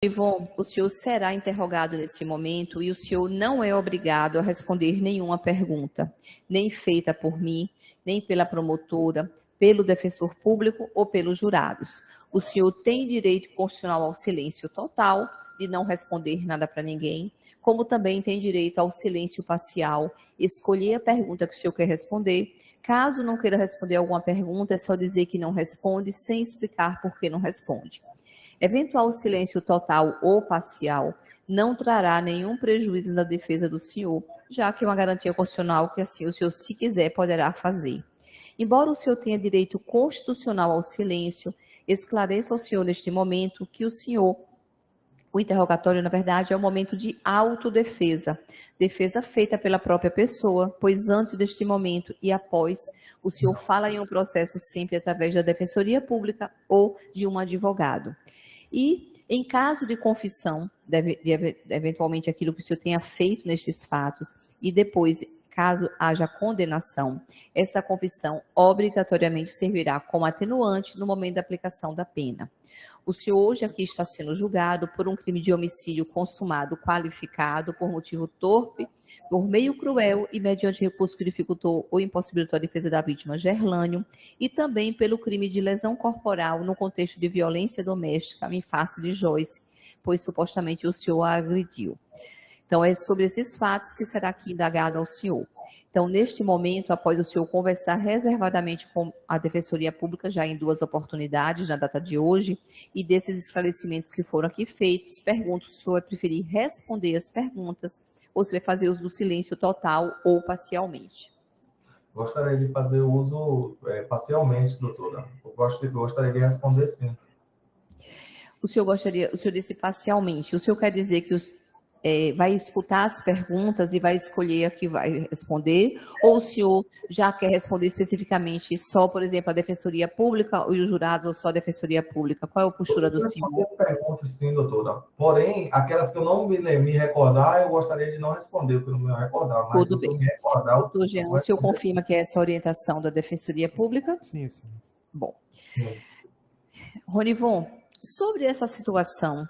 Ivon, o senhor será interrogado nesse momento e o senhor não é obrigado a responder nenhuma pergunta, nem feita por mim, nem pela promotora, pelo defensor público ou pelos jurados. O senhor tem direito constitucional ao silêncio total, de não responder nada para ninguém, como também tem direito ao silêncio parcial, escolher a pergunta que o senhor quer responder. Caso não queira responder alguma pergunta, é só dizer que não responde, sem explicar por que não responde. Eventual silêncio total ou parcial não trará nenhum prejuízo na defesa do senhor, já que é uma garantia constitucional que, assim, o senhor, se quiser, poderá fazer. Embora o senhor tenha direito constitucional ao silêncio, esclareça ao senhor neste momento que o interrogatório, na verdade, é um momento de autodefesa, defesa feita pela própria pessoa, pois antes deste momento e após, o senhor fala em um processo sempre através da Defensoria Pública ou de um advogado. E, em caso de confissão, eventualmente aquilo que o senhor tenha feito nestes fatos, e depois, caso haja condenação, essa confissão obrigatoriamente servirá como atenuante no momento da aplicação da pena. O senhor hoje aqui está sendo julgado por um crime de homicídio consumado qualificado por motivo torpe, por meio cruel e mediante recurso que dificultou ou impossibilitou a defesa da vítima Gerlânio, e também pelo crime de lesão corporal no contexto de violência doméstica em face de Joyce, pois supostamente o senhor a agrediu. Então, é sobre esses fatos que será aqui indagado ao senhor. Então, neste momento, após o senhor conversar reservadamente com a Defensoria Pública, já em 2 oportunidades, na data de hoje, e desses esclarecimentos que foram aqui feitos, pergunto se o senhor vai preferir responder as perguntas ou se vai fazer uso do silêncio total ou parcialmente. Gostaria de fazer uso parcialmente, doutora. Gostaria de responder sim. O senhor disse parcialmente. O senhor quer dizer que vai escutar as perguntas e vai escolher a que vai responder? Ou o senhor já quer responder especificamente só, por exemplo, a Defensoria Pública e os jurados ou só a Defensoria Pública? Qual é a postura do senhor? As perguntas, sim, doutora. Porém, aquelas que eu não me recordar, eu gostaria de não responder, porque eu não me recordar. Mas tudo bem. Me recordar, doutor Jean, o senhor confirma que é essa orientação da Defensoria Pública? Sim, sim. Bom. Ronivon, sobre essa situação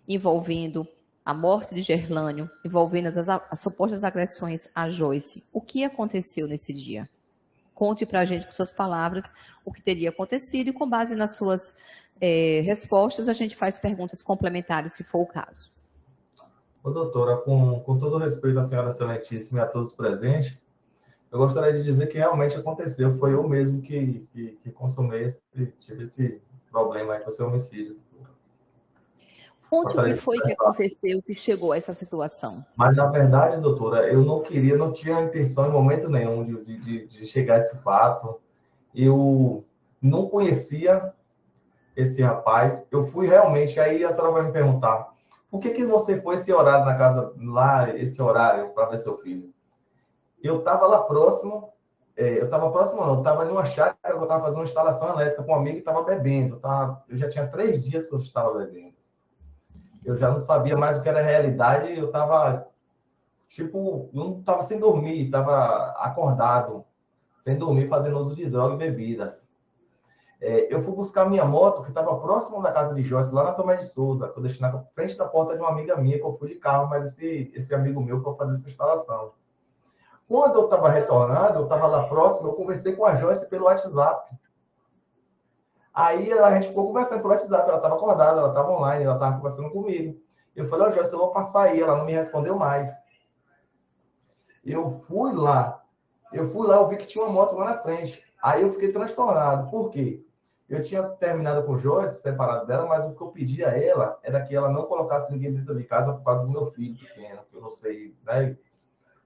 envolvendo a morte de Gerlânio, envolvendo as supostas agressões a Joyce, o que aconteceu nesse dia? Conte para a gente, com suas palavras, o que teria acontecido e, com base nas suas respostas, a gente faz perguntas complementares, se for o caso. Ô, doutora, com todo respeito à senhora excelentíssima e a todos presentes, eu gostaria de dizer que realmente aconteceu. Foi eu mesmo que consumei, tive esse problema aí com o seu homicídio. Conte o que foi que aconteceu, que chegou a essa situação. Mas, na verdade, doutora, eu não tinha intenção em momento nenhum de chegar a esse fato. Eu não conhecia esse rapaz. Eu fui realmente, aí a senhora vai me perguntar, por que você foi esse horário na casa, lá, esse horário, para ver seu filho? Eu estava lá próximo, eu estava em uma chácara, eu estava fazendo uma instalação elétrica com um amigo que estava bebendo. Eu já tinha 3 dias que eu estava bebendo. Eu já não sabia mais o que era realidade, eu estava, não estava sem dormir, estava acordado, sem dormir, fazendo uso de droga e bebidas. Eu fui buscar minha moto, que estava próximo da casa de Joyce, lá na Tomé de Souza, que eu deixei na frente da porta de uma amiga minha, que eu fui de carro, mas esse amigo meu foi fazer essa instalação. Quando eu estava retornando, eu estava lá próximo, eu conversei com a Joyce pelo WhatsApp. Aí a gente ficou conversando pelo WhatsApp, ela estava acordada, ela estava online, ela estava conversando comigo. Eu falei, Joyce, eu vou passar aí, ela não me respondeu mais. Eu fui lá, eu vi que tinha uma moto lá na frente. Aí eu fiquei transtornado. Por quê? Eu tinha terminado com Joyce, separado dela, mas o que eu pedi a ela era que ela não colocasse ninguém dentro de casa por causa do meu filho pequeno, que eu não sei, né,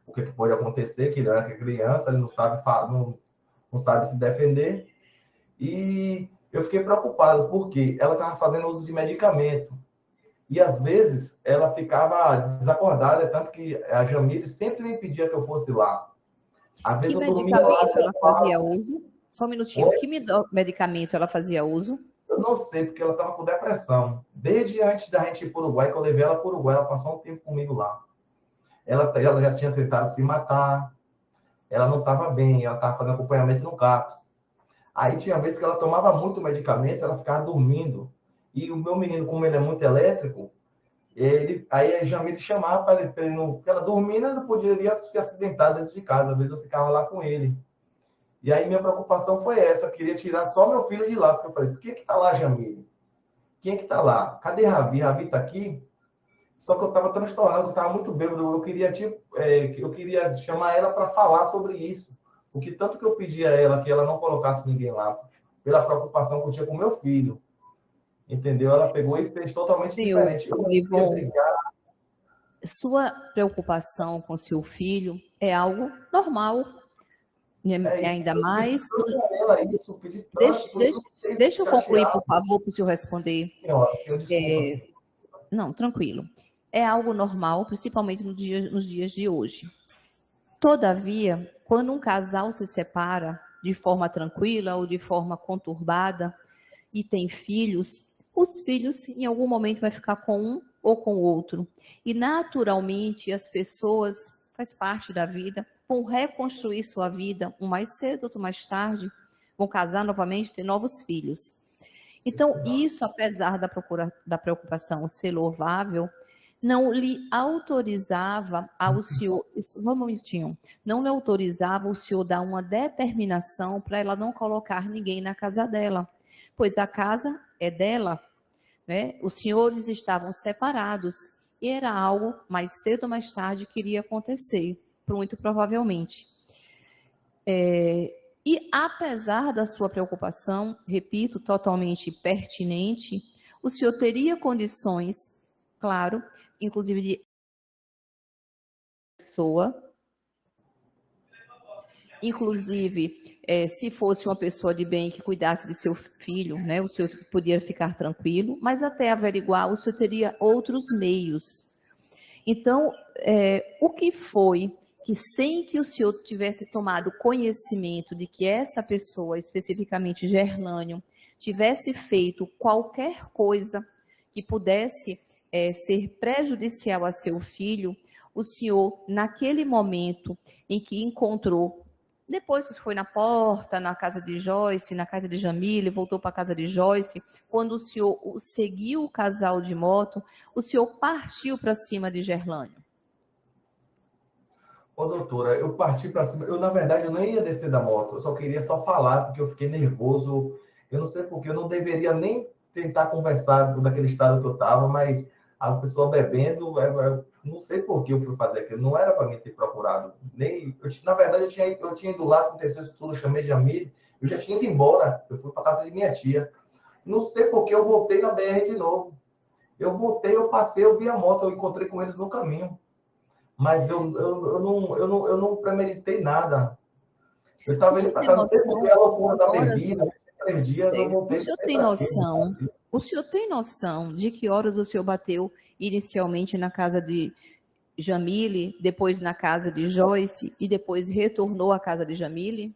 o que pode acontecer, que ele é criança, ele não sabe se defender. E eu fiquei preocupado, porque ela estava fazendo uso de medicamento. E, às vezes, ela ficava desacordada, tanto que a Jamile sempre me pedia que eu fosse lá. Às vezes, que medicamento ela fazia uso? Só um minutinho. Que medicamento ela fazia uso? Eu não sei, porque ela estava com depressão. Desde antes da gente ir para o Uruguai, que eu levei ela para o Uruguai, ela passou um tempo comigo lá. Ela já tinha tentado se matar. Ela não estava bem, ela estava fazendo acompanhamento no CAPS. Aí tinha vezes que ela tomava muito medicamento, ela ficava dormindo. E o meu menino, como ele é muito elétrico, aí a Jamile chamava para ele não, porque ela dormindo, ele não poderia se acidentar dentro de casa. Às vezes eu ficava lá com ele. E aí minha preocupação foi essa, eu queria tirar só meu filho de lá, porque eu falei, por que que tá lá, Jamile? Quem é que tá lá? Cadê Ravi? Ravi tá aqui? Só que eu estava transtornado, eu estava muito bêbado. Eu queria, tipo, eu queria chamar ela para falar sobre isso. Porque tanto que eu pedi a ela que ela não colocasse ninguém lá, pela preocupação que eu tinha com meu filho. Entendeu? Ela pegou e fez totalmente Senhor diferente. Eu não queria Ivon, brigar. sua preocupação com seu filho é algo normal, né? É isso. Ainda Eu pedi mais. tanto a ela isso, eu pedi Deixa, tanto, foi deixa, tudo cheio de deixa eu concluir, por chateado. favor, para o senhor responder. Senhora, eu desculpa, assim. Não, tranquilo. É algo normal, principalmente nos dias de hoje. Todavia, quando um casal se separa de forma tranquila ou de forma conturbada e tem filhos, os filhos em algum momento vai ficar com um ou com o outro. E naturalmente as pessoas, faz parte da vida, vão reconstruir sua vida, um mais cedo, outro mais tarde, vão casar novamente, ter novos filhos. Então, isso, apesar da preocupação ser louvável, não lhe autorizava ao senhor, só um momentinho, não lhe autorizava o senhor dar uma determinação para ela não colocar ninguém na casa dela, pois a casa é dela, né? Os senhores estavam separados e era algo mais cedo ou mais tarde que iria acontecer, muito provavelmente. E apesar da sua preocupação, repito, totalmente pertinente, o senhor teria condições, claro, inclusive de pessoa, inclusive, se fosse uma pessoa de bem que cuidasse de seu filho, né, o senhor poderia ficar tranquilo, mas até averiguar, o senhor teria outros meios. Então, o que foi que, sem que o senhor tivesse tomado conhecimento de que essa pessoa, especificamente Gerlânio, tivesse feito qualquer coisa que pudesse ser prejudicial a seu filho, o senhor, naquele momento em que encontrou, depois que foi na porta, na casa de Joyce, na casa de Jamile, voltou para a casa de Joyce, quando o senhor seguiu o casal de moto, o senhor partiu para cima de Gerlânio. Ô, doutora, eu parti para cima. Eu, na verdade, eu nem ia descer da moto. Eu só queria só falar, porque eu fiquei nervoso. Eu não sei porque, eu não deveria nem tentar conversar daquele estado que eu estava, mas a pessoa bebendo, não sei por que eu fui fazer aquilo. Não era para mim ter procurado. Nem, na verdade, eu tinha ido lá, aconteceu isso tudo, eu chamei de amigo. Eu já tinha ido embora. Eu fui para casa de minha tia. Não sei por que eu voltei na BR de novo. Eu voltei, eu passei, eu vi a moto, eu encontrei com eles no caminho. Mas eu não premeditei nada. Eu O estava indo senhor para tem casa, não sei porque noção a loucura da horas? bebida, 3 dias, eu O voltei, não senhor sei tem para quê. noção? O senhor tem noção de que horas o senhor bateu inicialmente na casa de Jamile, depois na casa de Joyce e depois retornou à casa de Jamile?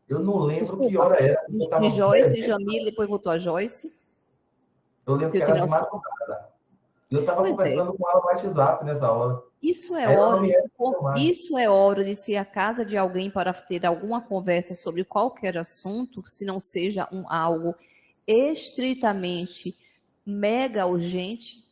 Eu não lembro que Desculpa, hora era, eu de estava Joyce, bebendo. Jamile, depois voltou a Joyce. Eu lembro O que senhor tem era de noção? madrugada. E eu estava Pois é. conversando com ela no WhatsApp nessa hora. Isso é Aí ela não hora me de respondeu mais. isso é hora de ser a casa de alguém para ter alguma conversa sobre qualquer assunto, se não seja algo estritamente mega urgente.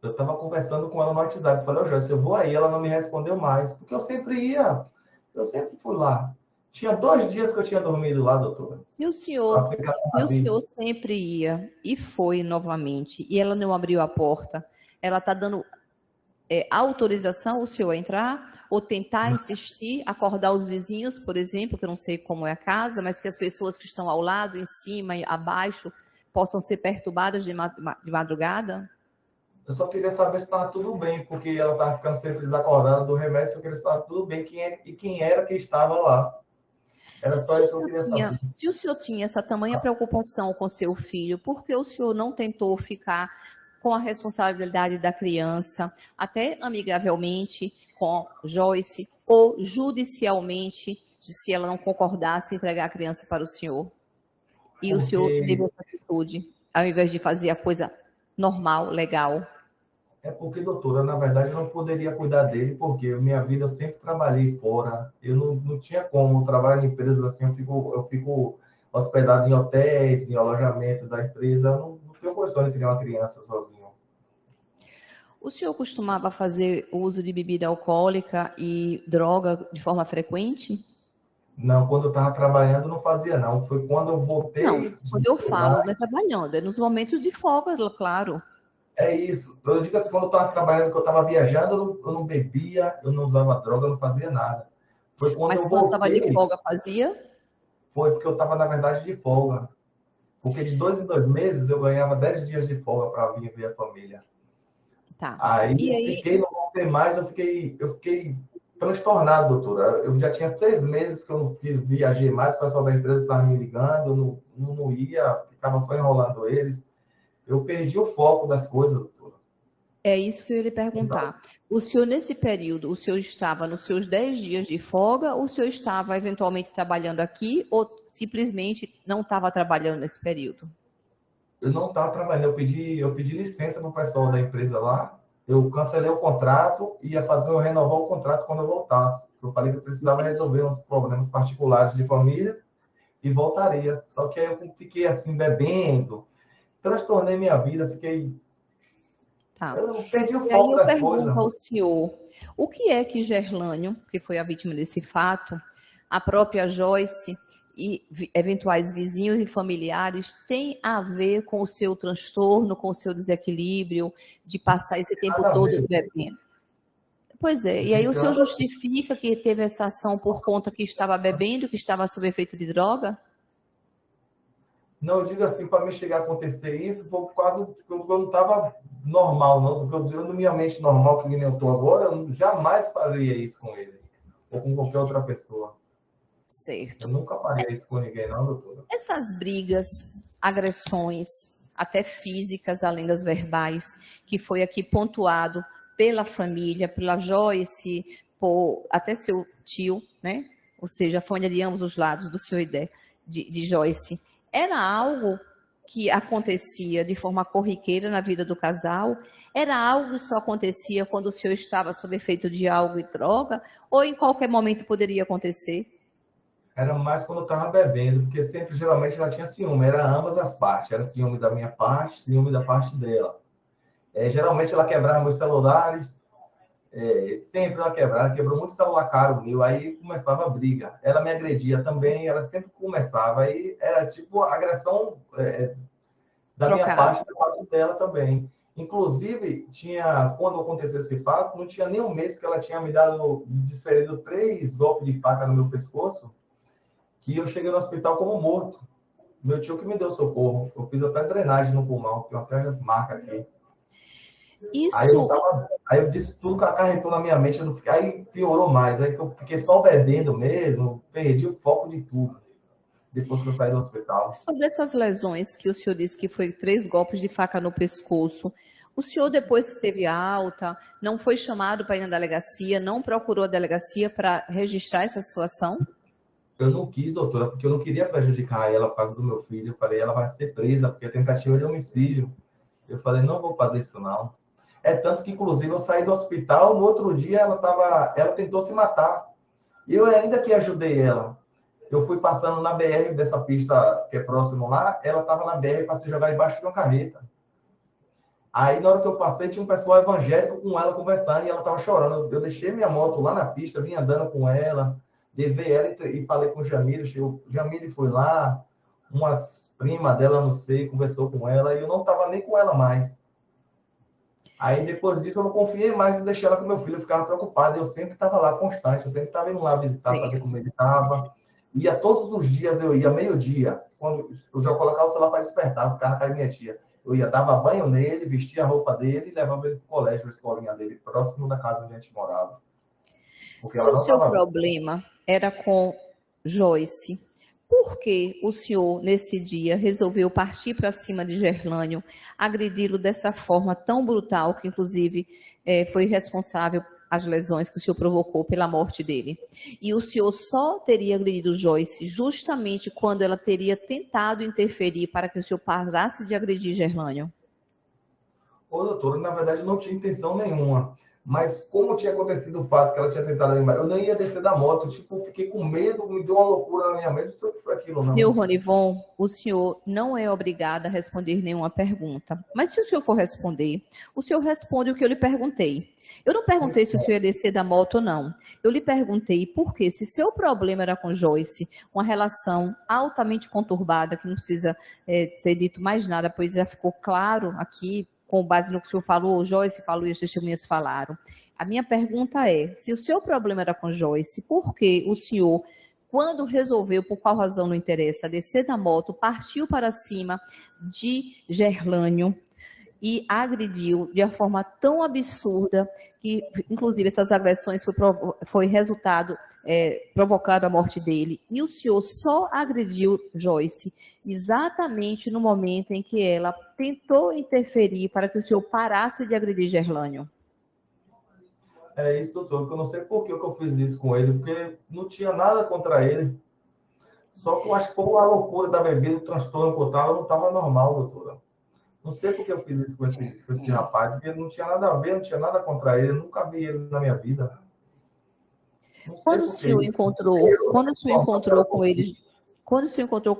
Eu estava conversando com ela no WhatsApp. Falei, ô Joyce, eu vou aí. Ela não me respondeu mais. Porque eu sempre ia. Eu sempre fui lá. Tinha 2 dias que eu tinha dormido lá, doutora. Para ficar Se o ali. senhor sempre ia e foi novamente e ela não abriu a porta, ela está dando autorização o senhor a entrar ou tentar insistir, acordar os vizinhos, por exemplo, que eu não sei como é a casa, mas que as pessoas que estão ao lado, em cima e abaixo, possam ser perturbadas de madrugada? Eu só queria saber se estava tudo bem, porque ela estava ficando sempre desacordada do remédio, eu queria saber se estava tudo bem, quem era que estava lá. Era só isso que eu queria saber. Se o senhor tinha essa tamanha preocupação com seu filho, por que o senhor não tentou ficar com a responsabilidade da criança, até amigavelmente com Joyce, ou judicialmente, se ela não concordasse, entregar a criança para o senhor? E o senhor teve Porque, essa atitude, ao invés de fazer a coisa normal, legal. doutora, na verdade, eu não poderia cuidar dele, porque minha vida eu sempre trabalhei fora. Eu não tinha como. Eu trabalho em empresas assim, eu fico hospedado em hotéis, em alojamento da empresa. Eu não tenho condições de criar uma criança sozinho. O senhor costumava fazer uso de bebida alcoólica e droga de forma frequente? Não, quando eu estava trabalhando, não fazia, não. Foi quando eu Não, voltei de quando eu falo, estudar. não é trabalhando, é nos momentos de folga, claro. É isso. Eu digo assim, quando eu estava trabalhando, que eu estava viajando, eu não bebia, eu não usava droga, eu não fazia nada. Foi quando Mas eu quando estava de voltei, folga, fazia? foi porque eu estava, na verdade, de folga. Porque de 2 em 2 meses eu ganhava 10 dias de folga para vir ver a família. Tá. Aí E eu aí, fiquei, não voltei mais, eu fiquei transtornado, doutora. Eu já tinha 6 meses que eu não viajei mais, o pessoal da empresa estava me ligando, eu não ia, ficava só enrolando eles. Eu perdi o foco das coisas, doutora. é isso que eu ia lhe Então, perguntar. O senhor, nesse período, o senhor estava nos seus 10 dias de folga, ou o senhor estava eventualmente trabalhando aqui, ou simplesmente não estava trabalhando nesse período? eu não estava trabalhando, eu pedi licença para o pessoal da empresa lá, eu cancelei o contrato e ia fazer eu renovar o contrato quando eu voltasse. Eu falei que eu precisava resolver uns problemas particulares de família e voltaria. Só que aí eu fiquei assim, bebendo, transtornei minha vida, Tá. eu perdi o E aí foco eu das coisas. pergunto ao senhor, o que é que Gerlânio, que foi a vítima desse fato, a própria Joyce e eventuais vizinhos e familiares tem a ver com o seu transtorno, com o seu desequilíbrio, de passar esse tempo Nada a todo ver. bebendo? Pois é, Não e aí tem o senhor nada. justifica que teve essa ação por conta que estava bebendo, que estava sob efeito de droga? Não, eu digo assim, para mim chegar a acontecer isso, foi por causa que eu não estava normal, não. Porque eu, na minha mente normal, que nem eu estou agora, eu jamais faria isso com ele. Ou com qualquer outra pessoa. Eu Certo. nunca faria isso com ninguém, não, doutora. Essas brigas, agressões, até físicas, além das verbais, que foi aqui pontuado pela família, pela Joyce, por até seu tio, né? Ou seja, a família de ambos os lados, do senhor e de Joyce, era algo que acontecia de forma corriqueira na vida do casal? Era algo que só acontecia quando o senhor estava sob efeito de algo e droga? Ou em qualquer momento poderia acontecer? Era mais quando eu estava bebendo, porque sempre, geralmente, ela tinha ciúme. Era ambas as partes. Era ciúme da minha parte, ciúme da parte dela. Geralmente, ela quebrava meus celulares. Sempre ela quebrava. Ela quebrou muito celular caro meu. Aí começava a briga. Ela me agredia também. Ela sempre começava. Aí era tipo agressão da minha Trocado. parte e da parte dela também. Inclusive, quando aconteceu esse fato, não tinha nem um mês que ela tinha desferido 3 golpes de faca no meu pescoço, que eu cheguei no hospital como morto. Meu tio que me deu socorro. Eu fiz até drenagem no pulmão, tenho até as marcas aqui. Isso, Aí eu disse tudo que acarretou na minha mente, aí piorou mais. Aí que eu fiquei só bebendo mesmo, perdi o foco de tudo, depois que eu saí do hospital. sobre essas lesões que o senhor disse que foi 3 golpes de faca no pescoço, o senhor, depois que teve alta, não foi chamado para ir na delegacia, não procurou a delegacia para registrar essa situação? Eu não quis, doutora, porque eu não queria prejudicar ela por causa do meu filho. Eu falei, ela vai ser presa, porque é tentativa de homicídio. Eu falei, não vou fazer isso não. É tanto que, inclusive, eu saí do hospital, no outro dia ela tentou se matar. E eu ainda que ajudei ela. Eu fui passando na BR dessa pista que é próximo lá, ela estava na BR para se jogar embaixo de uma carreta. Aí, na hora que eu passei, tinha um pessoal evangélico com ela conversando e ela estava chorando. Eu deixei minha moto lá na pista, vim andando com ela, levei ela e falei com o Jamile. O Jamile foi lá, umas primas dela, não sei, conversou com ela e eu não estava nem com ela mais. Aí, depois disso, eu não confiei mais e deixei ela com meu filho. Eu ficava preocupado. Eu sempre estava lá, constante. Eu sempre estava indo lá visitar, saber Certo. como ele estava. Ia todos os dias, eu ia meio-dia. Quando eu já colocava o celular para despertar, ficava na casa da minha tia. Eu ia, dava banho nele, vestia a roupa dele e levava ele para o colégio, a escolinha dele, próximo da casa onde a gente morava. Porque Se ela o não seu estava bem. problema era com Joyce, por que o senhor, nesse dia, resolveu partir para cima de Gerlânio, agredi-lo dessa forma tão brutal, que inclusive foi responsável as lesões que o senhor provocou pela morte dele? E o senhor só teria agredido Joyce justamente quando ela teria tentado interferir para que o senhor parasse de agredir Gerlânio? Ô, doutora, na verdade, eu não tinha intenção nenhuma. Mas como tinha acontecido o fato que ela tinha tentado lembrar, eu não ia descer da moto, tipo, fiquei com medo, me deu uma loucura na minha mente, não sei o que foi aquilo, Senhor não. Ronivon, o senhor não é obrigado a responder nenhuma pergunta. Mas se o senhor for responder, o senhor responde o que eu lhe perguntei. Eu não perguntei se o senhor ia descer da moto ou não. Eu lhe perguntei por que, se seu problema era com Joyce, uma relação altamente conturbada, que não precisa ser dito mais nada, pois já ficou claro aqui, com base no que o senhor falou, Joyce falou e as testemunhas falaram. A minha pergunta é, se o seu problema era com Joyce, por que o senhor, quando resolveu, por qual razão não interessa, descer da moto, partiu para cima de Gerlânio e agrediu de uma forma tão absurda que, inclusive, essas agressões foi resultado, provocado a morte dele. E o senhor só agrediu Joyce exatamente no momento em que ela tentou interferir para que o senhor parasse de agredir Gerlânio. É isso, doutor, que eu não sei por que eu fiz isso com ele, porque não tinha nada contra ele. Só que eu acho que foi a loucura da bebida, o transtorno que eu estava, não estava normal, doutora. Não sei por que eu fiz isso com esse rapaz, que ele não tinha nada a ver, não tinha nada contra ele, eu nunca vi ele na minha vida. Não sei Quando o por senhor quê. encontrou, quando o senhor encontrou com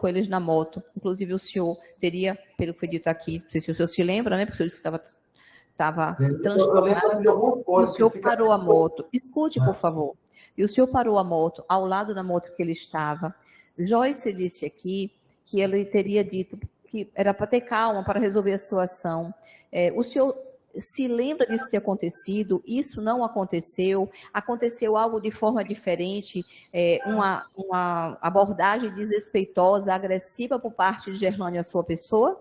eles na moto, inclusive o senhor teria, pelo que foi dito aqui, não sei se o senhor se lembra, né? Porque o senhor disse que estava Eu lembro de transtornado, algumas e o coisas que ele senhor fica assim. parou a moto. Escute, por favor. E o senhor parou a moto ao lado da moto que ele estava. Joyce disse aqui que ele teria dito que era para ter calma, para resolver a situação. O senhor se lembra disso ter acontecido? Isso não aconteceu? Aconteceu algo de forma diferente? Uma abordagem desrespeitosa, agressiva por parte de Gerlânio à sua pessoa?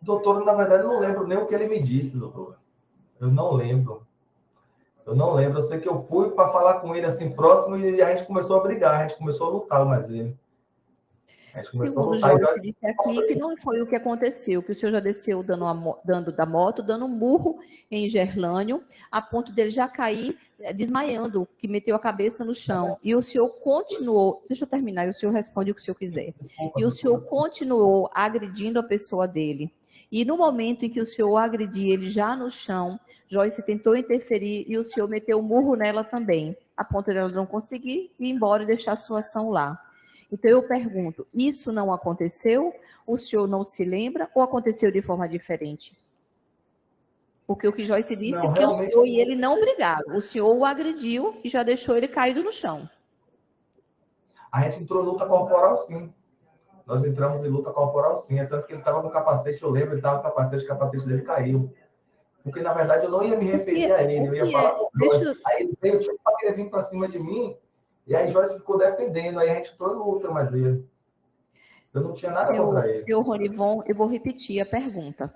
Doutor, na verdade, eu não lembro nem o que ele me disse, doutor. Eu não lembro. Eu não lembro. Eu sei que eu fui para falar com ele assim próximo e a gente começou a brigar, a gente começou a lutar, mas ele. A gente começou a Segundo lutar. Joyce disse aqui que não foi o que aconteceu, que o senhor já desceu dando da moto, dando um murro em Gerlânio, a ponto dele já cair desmaiando, que meteu a cabeça no chão. E o senhor continuou, deixa eu terminar, e o senhor responde o que o senhor quiser. E o senhor continuou agredindo a pessoa dele. E no momento em que o senhor agredia ele já no chão, Joyce tentou interferir e o senhor meteu um murro nela também, a ponto de ela não conseguir ir embora e deixar a sua ação lá. Então eu pergunto, isso não aconteceu? O senhor não se lembra ou aconteceu de forma diferente? Porque o que Joyce disse é Não, que o realmente. senhor e ele não brigaram. O senhor o agrediu e já deixou ele caído no chão. A gente entrou em luta corporal, sim. Nós entramos em luta corporal, sim. É tanto que ele estava no capacete, eu lembro, ele estava no capacete, o capacete dele caiu. Porque, na verdade, eu não ia me referir a ele, eu ia falar com o Joyce. Aí ele veio, tipo, só queria vir para cima de mim, e aí Joyce ficou defendendo, aí a gente entrou em luta, mas ele. Eu não tinha nada contra ele. Senhor Ronivon, eu vou repetir a pergunta.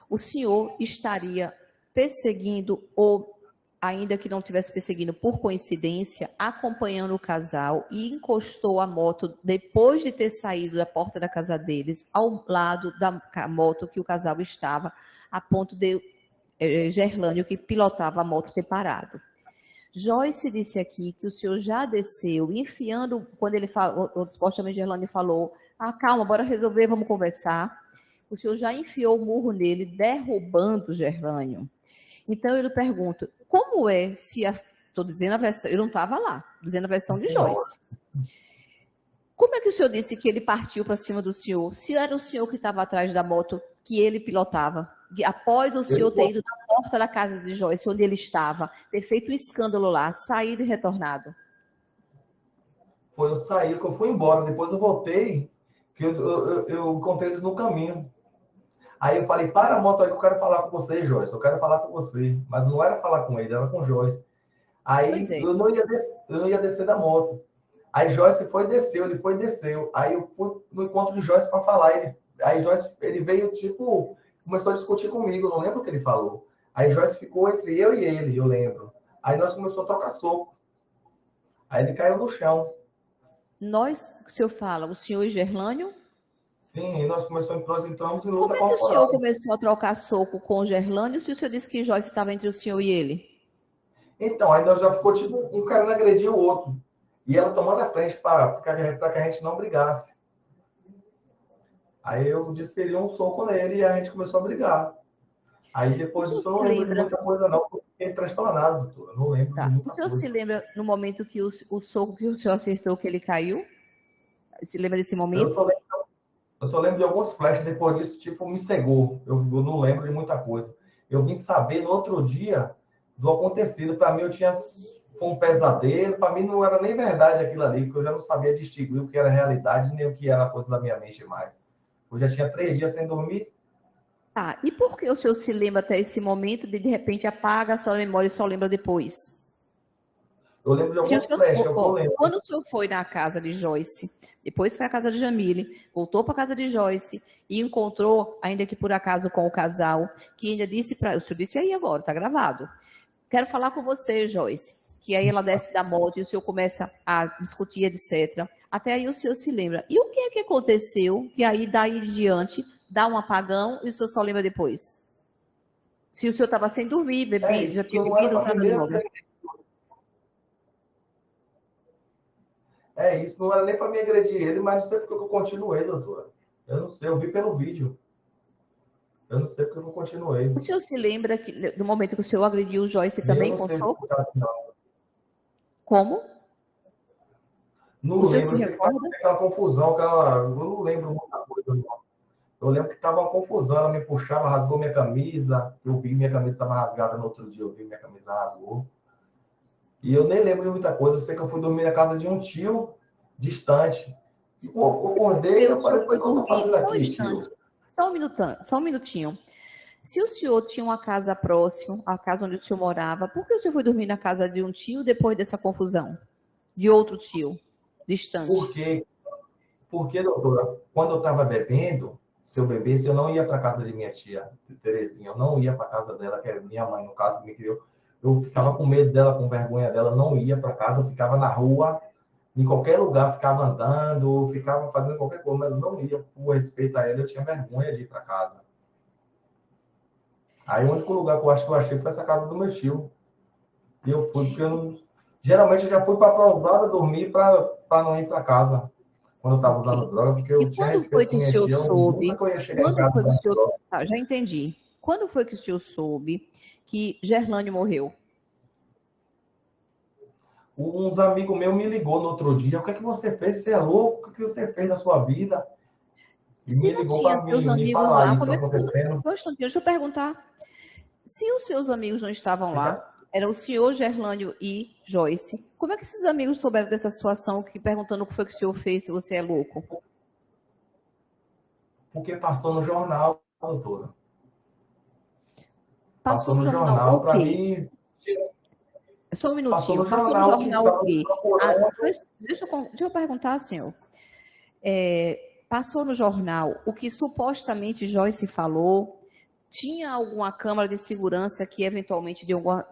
O senhor estaria perseguindo, ou ainda que não estivesse perseguindo por coincidência, acompanhando o casal e encostou a moto depois de ter saído da porta da casa deles, ao lado da moto que o casal estava, a ponto de Gerlânio, que pilotava a moto, ter parado. Joyce disse aqui que o senhor já desceu, enfiando, quando ele falou, supostamente Gerlânio falou, calma, bora resolver, vamos conversar. O senhor já enfiou o murro nele, derrubando Gerlânio. Então, eu lhe pergunto, como é se estou dizendo a versão, eu não estava lá, dizendo a versão de Joyce. Como é que o senhor disse que ele partiu para cima do senhor, se era o senhor que estava atrás da moto que ele pilotava? Após o senhor ter ido na porta da casa de Joyce, onde ele estava, ter feito um escândalo lá, saído e retornado? Foi eu saí, que eu fui embora, depois eu voltei, que eu encontrei eles no caminho. Aí eu falei, para a moto aí que eu quero falar com você, Joyce, eu quero falar com você. Mas não era falar com ele, era com Joyce. Aí eu não ia descer da moto. Aí Joyce foi e desceu, ele foi e desceu. Aí eu fui no encontro de Joyce para falar. Aí Joyce, ele veio, tipo, começou a discutir comigo, eu não lembro o que ele falou. Aí Joyce ficou entre eu e ele, eu lembro. Aí nós começamos a trocar soco. Aí ele caiu no chão. O senhor fala, o senhor e Gerlânio? Sim, e nós entramos em luta corporal. Como é que o corporal. senhor começou a trocar soco com o Gerlânio se o senhor disse que Joyce estava entre o senhor e ele? Então, aí nós já ficou tipo um querendo agredir o outro. E ela tomando a frente para que a gente não brigasse. Aí eu desferi um soco nele e a gente começou a brigar. Aí O depois senhor disso eu não se lembro de lembra, muita coisa não, porque eu fiquei transtornado, doutora. Eu não lembro de tá? O muita senhor se coisa. lembra no momento que o soco que o senhor acertou que ele caiu? Se lembra desse Eu momento? só lembro, eu só lembro de alguns flashes, depois disso, tipo, me cegou. Eu não lembro de muita coisa. Eu vim saber no outro dia do acontecido. Para mim, foi um pesadelo. Para mim, não era nem verdade aquilo ali, porque eu já não sabia distinguir o que era realidade nem o que era coisa da minha mente mais. Eu já tinha 3 dias sem dormir. Tá. E por que o senhor se lembra até esse momento de repente apaga a sua memória e só lembra depois? Eu lembro de Se o alguns senhor, flashes, é o que eu ó, lembro. quando o senhor foi na casa de Joyce, depois foi à casa de Jamile, voltou para a casa de Joyce e encontrou, ainda que por acaso com o casal, que ainda disse para. O senhor disse aí agora, está gravado. Quero falar com você, Joyce. Que aí ela desce da moto e o senhor começa a discutir, etc. Até aí o senhor se lembra. E o que é que aconteceu? Que aí, daí em diante, dá um apagão e o senhor só lembra depois? Se o senhor estava sem dormir, É bebi, isso, já porque tinha não era bebido, para mim sabe, mesmo. droga. É isso, não era nem para me agredir ele, mas não sei porque eu continuei, doutora. Eu não sei, eu vi pelo vídeo. Eu não sei porque eu continuei. O senhor se lembra que no momento que o senhor agrediu o Joyce E eu também não com sei socos? explicar, não. Como? Não O senhor se lembro, eu sei que estava recorda? aquela confusão, eu não lembro muita coisa, não. Eu lembro que estava uma confusão, ela me puxava, rasgou minha camisa. Eu vi minha camisa estava rasgada no outro dia, eu vi minha camisa rasgou. E eu nem lembro de muita coisa. Eu sei que eu fui dormir na casa de um tio distante. E eu acordei Porque e o eu senhor falei, o que foi eu estou dormir, fazendo só um aqui, instante, tio? só um minutinho. Se o senhor tinha uma casa próxima, a casa onde o senhor morava, por que o senhor foi dormir na casa de um tio depois dessa confusão? De outro tio, Por distante? quê? Porque, doutora, quando eu estava bebendo, se eu bebesse, eu não ia para casa de minha tia, de Terezinha. Eu não ia para casa dela, que é minha mãe, no caso, que me criou. Eu ficava Sim. com medo dela, com vergonha dela, não ia para casa, eu ficava na rua, em qualquer lugar, ficava andando, ficava fazendo qualquer coisa, mas eu não ia por respeito a ela, eu tinha vergonha de ir para casa. Aí o único lugar que eu acho que eu achei foi essa casa do meu tio. E eu fui, porque eu não... Geralmente eu já fui para a pousada dormir para não ir para casa quando eu estava usando Ok. droga, porque E eu tinha quando foi respeito que com o minha senhor tia, eu nunca soube? que eu ia chegar em Quando casa foi que o usando senhor. droga. Tá, já entendi. Quando foi que o senhor soube que Gerlane morreu? Uns amigos meus me ligou no outro dia, o que é que você fez? Você é louco? O que você fez na sua vida? E Se me não ligou tinha para seus me amigos falar lá, isso como é que os seus. acontecendo. Só um instantinho, deixa eu perguntar. Se os seus amigos não estavam lá, era o senhor Gerlânio e Joyce, como é que esses amigos souberam dessa situação, que perguntando o que foi que o senhor fez, se você é louco? Porque passou no jornal, doutora. Passou Passou no no jornal jornal o para quê? mim. Só um Passou minutinho. no Passou no jornal que jornal o estava me quê? Ah, procurando. deixa eu perguntar, senhor. Passou no jornal o que supostamente Joyce falou. Tinha alguma câmara de segurança que, eventualmente, de alguma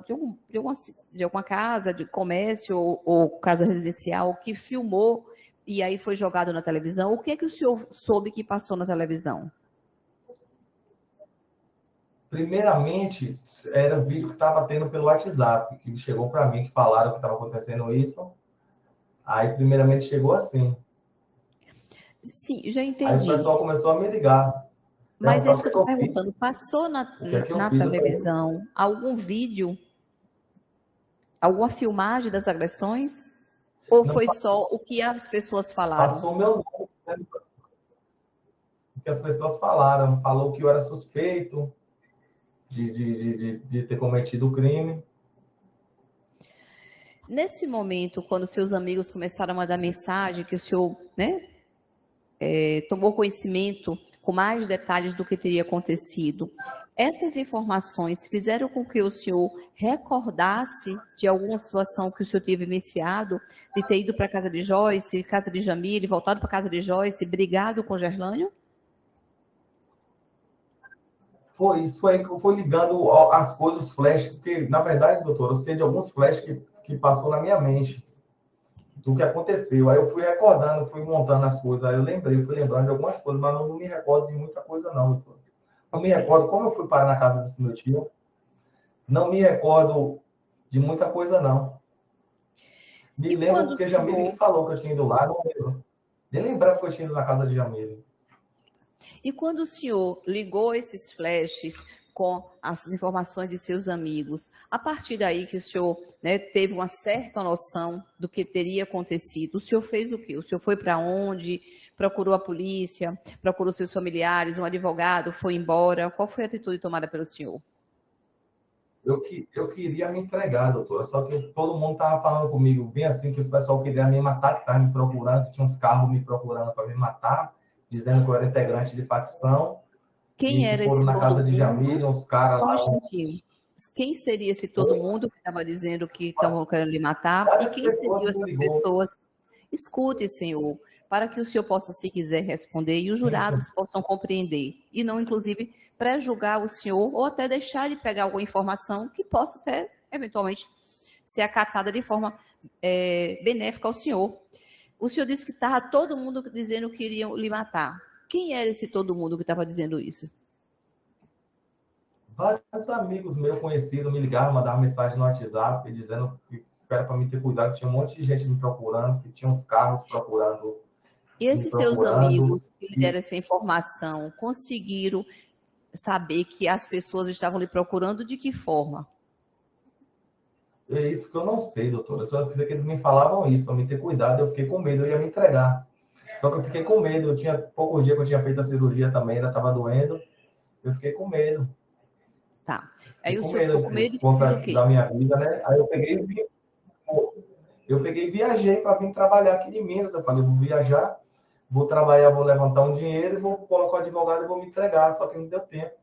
casa, de comércio ou casa residencial, que filmou e aí foi jogado na televisão? O que é que o senhor soube que passou na televisão? Primeiramente, era o vídeo que estava tendo pelo WhatsApp, que chegou para mim, que falaram que estava acontecendo isso. Aí, primeiramente, chegou assim. Sim, já Aí o entendi. pessoal começou a me ligar, Mas é perguntar isso que eu estou o que eu fiz. perguntando. Passou na, O que é que eu na fiz? Eu falei, televisão algum vídeo, alguma filmagem das agressões? Ou não, foi só o que as pessoas falaram? passou o meu nome, né? O que as pessoas falaram. Falou que eu era suspeito de ter cometido o crime. Nesse momento, quando seus amigos começaram a mandar mensagem, que o senhor, né, tomou conhecimento com mais detalhes do que teria acontecido, essas informações fizeram com que o senhor recordasse de alguma situação que o senhor teve vivenciado, de ter ido para a casa de Joyce, casa de Jamile, voltado para a casa de Joyce, brigado com Gerlânio? Foi isso, foi ligando as coisas, os flashes, porque, na verdade, doutor, eu sei de alguns flashes que passou na minha mente do que aconteceu. Aí eu fui recordando, fui montando as coisas. Aí eu lembrei, fui lembrando de algumas coisas, mas não me recordo de muita coisa, não, doutor. Não me Ok. recordo como eu fui parar na casa desse meu tio. Não me recordo de muita coisa, não. Me E lembro quando o porque Jamile que senhor falou que eu tinha ido lá, não lembro. Nem lembrava que eu tinha ido na casa de Jamile. E quando o senhor ligou esses flashes com as informações de seus amigos. A partir daí que o senhor, né, teve uma certa noção do que teria acontecido, o senhor fez o quê? O senhor foi para onde? Procurou a polícia? Procurou seus familiares? Um advogado? Foi embora? Qual foi a atitude tomada pelo senhor? Eu queria me entregar, doutora, só que todo mundo estava falando comigo bem assim, que os pessoal queria me matar, que estava me procurando, que tinha uns carros me procurando para me matar, dizendo que eu era integrante de facção, Quem e que era foram esse na todo casa de mundo? Jamília, uns caras Só um lá, instantinho. Quem seria esse todo mundo que estava dizendo que estavam querendo lhe matar? E várias quem pessoas seriam me essas ligou. pessoas? Escute, senhor, para que o senhor possa, se quiser, responder e os jurados possam compreender. E não, inclusive, pré-julgar o senhor ou até deixar ele pegar alguma informação que possa até, eventualmente, ser acatada de forma benéfica ao senhor. O senhor disse que estava todo mundo dizendo que iriam lhe matar. Quem era esse todo mundo que estava dizendo isso? Vários amigos meus conhecidos me ligaram, mandaram mensagem no WhatsApp, dizendo que era para mim ter cuidado, que tinha um monte de gente me procurando, que tinha uns carros E me esses seus procurando, amigos que lhe e deram essa informação conseguiram saber que as pessoas estavam lhe procurando de que forma? é isso que eu não sei, doutora. Só dizer que eles me falavam isso, para me ter cuidado, eu fiquei com medo, eu ia me entregar. Só que eu fiquei com medo, eu tinha poucos dias que eu tinha feito a cirurgia também, ainda estava doendo, eu fiquei com medo. Tá. Fiquei Aí o com senhor ficou com medo medo por e fez o conta quê? da minha vida, né? Aí eu peguei e viajei para vir trabalhar aqui em Minas. Eu falei, vou viajar, vou trabalhar, vou levantar um dinheiro, vou colocar o advogado e vou me entregar. Só que não deu tempo.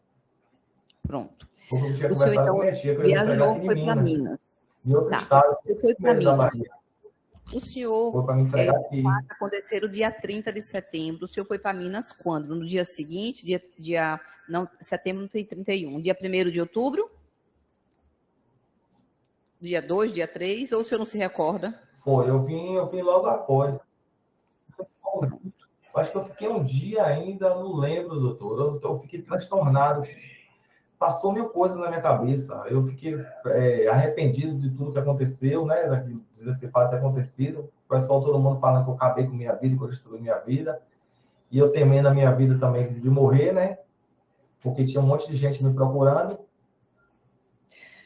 Pronto. Porque eu tinha O senhor, conversado com então, minha tia que eu ia me entregar viajou, aqui em foi para Minas, Minas. em outro Tá. estado. Você foi Com para medo da Minas. Bahia. O senhor, Foi para me entregar esses aqui. fatos aconteceram dia 30 de setembro. O senhor foi para Minas quando? No dia seguinte, não, setembro não tem 31. Dia 1º de outubro? Dia 2, dia 3? Ou o senhor não se recorda? Foi, eu vim logo após. Pronto. Acho que eu fiquei um dia ainda, não lembro, doutor. Eu fiquei transtornado. Passou mil coisas na minha cabeça. Eu fiquei arrependido de tudo que aconteceu, né? Desse fato ter acontecido. O pessoal, todo mundo falando que eu acabei com minha vida, que eu destruí minha vida. E eu temendo a minha vida também de morrer, né? Porque tinha um monte de gente me procurando.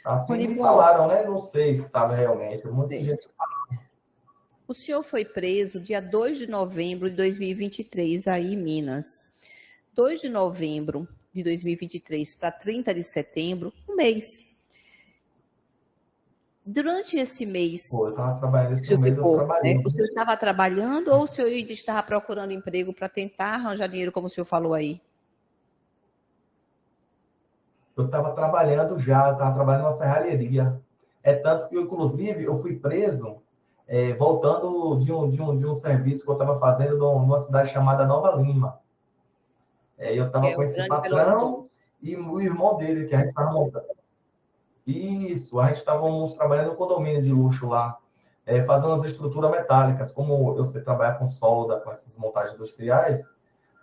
Assim me Ronival, falaram, né? Não sei se estava realmente. Muita gente. o senhor foi preso dia 2 de novembro de 2023, aí em Minas. 2 de novembro de 2023 para 30 de setembro, um mês. Durante esse mês, Pô, eu estava trabalhando o esse senhor mês, eu ficou, né? trabalhei. O senhor estava trabalhando ou o senhor ainda estava procurando emprego para tentar arranjar dinheiro, como o senhor falou aí? Eu estava trabalhando já, estava trabalhando numa serralheria. É tanto que, inclusive, eu fui preso voltando de um serviço que eu estava fazendo numa cidade chamada Nova Lima. Eu Que estava é com o esse Grande Belo Horizonte. patrão e o irmão dele, que a gente estava montando. Isso, a gente estávamos trabalhando no condomínio de luxo lá, fazendo as estruturas metálicas. Como eu sei trabalhar com solda, com essas montagens industriais,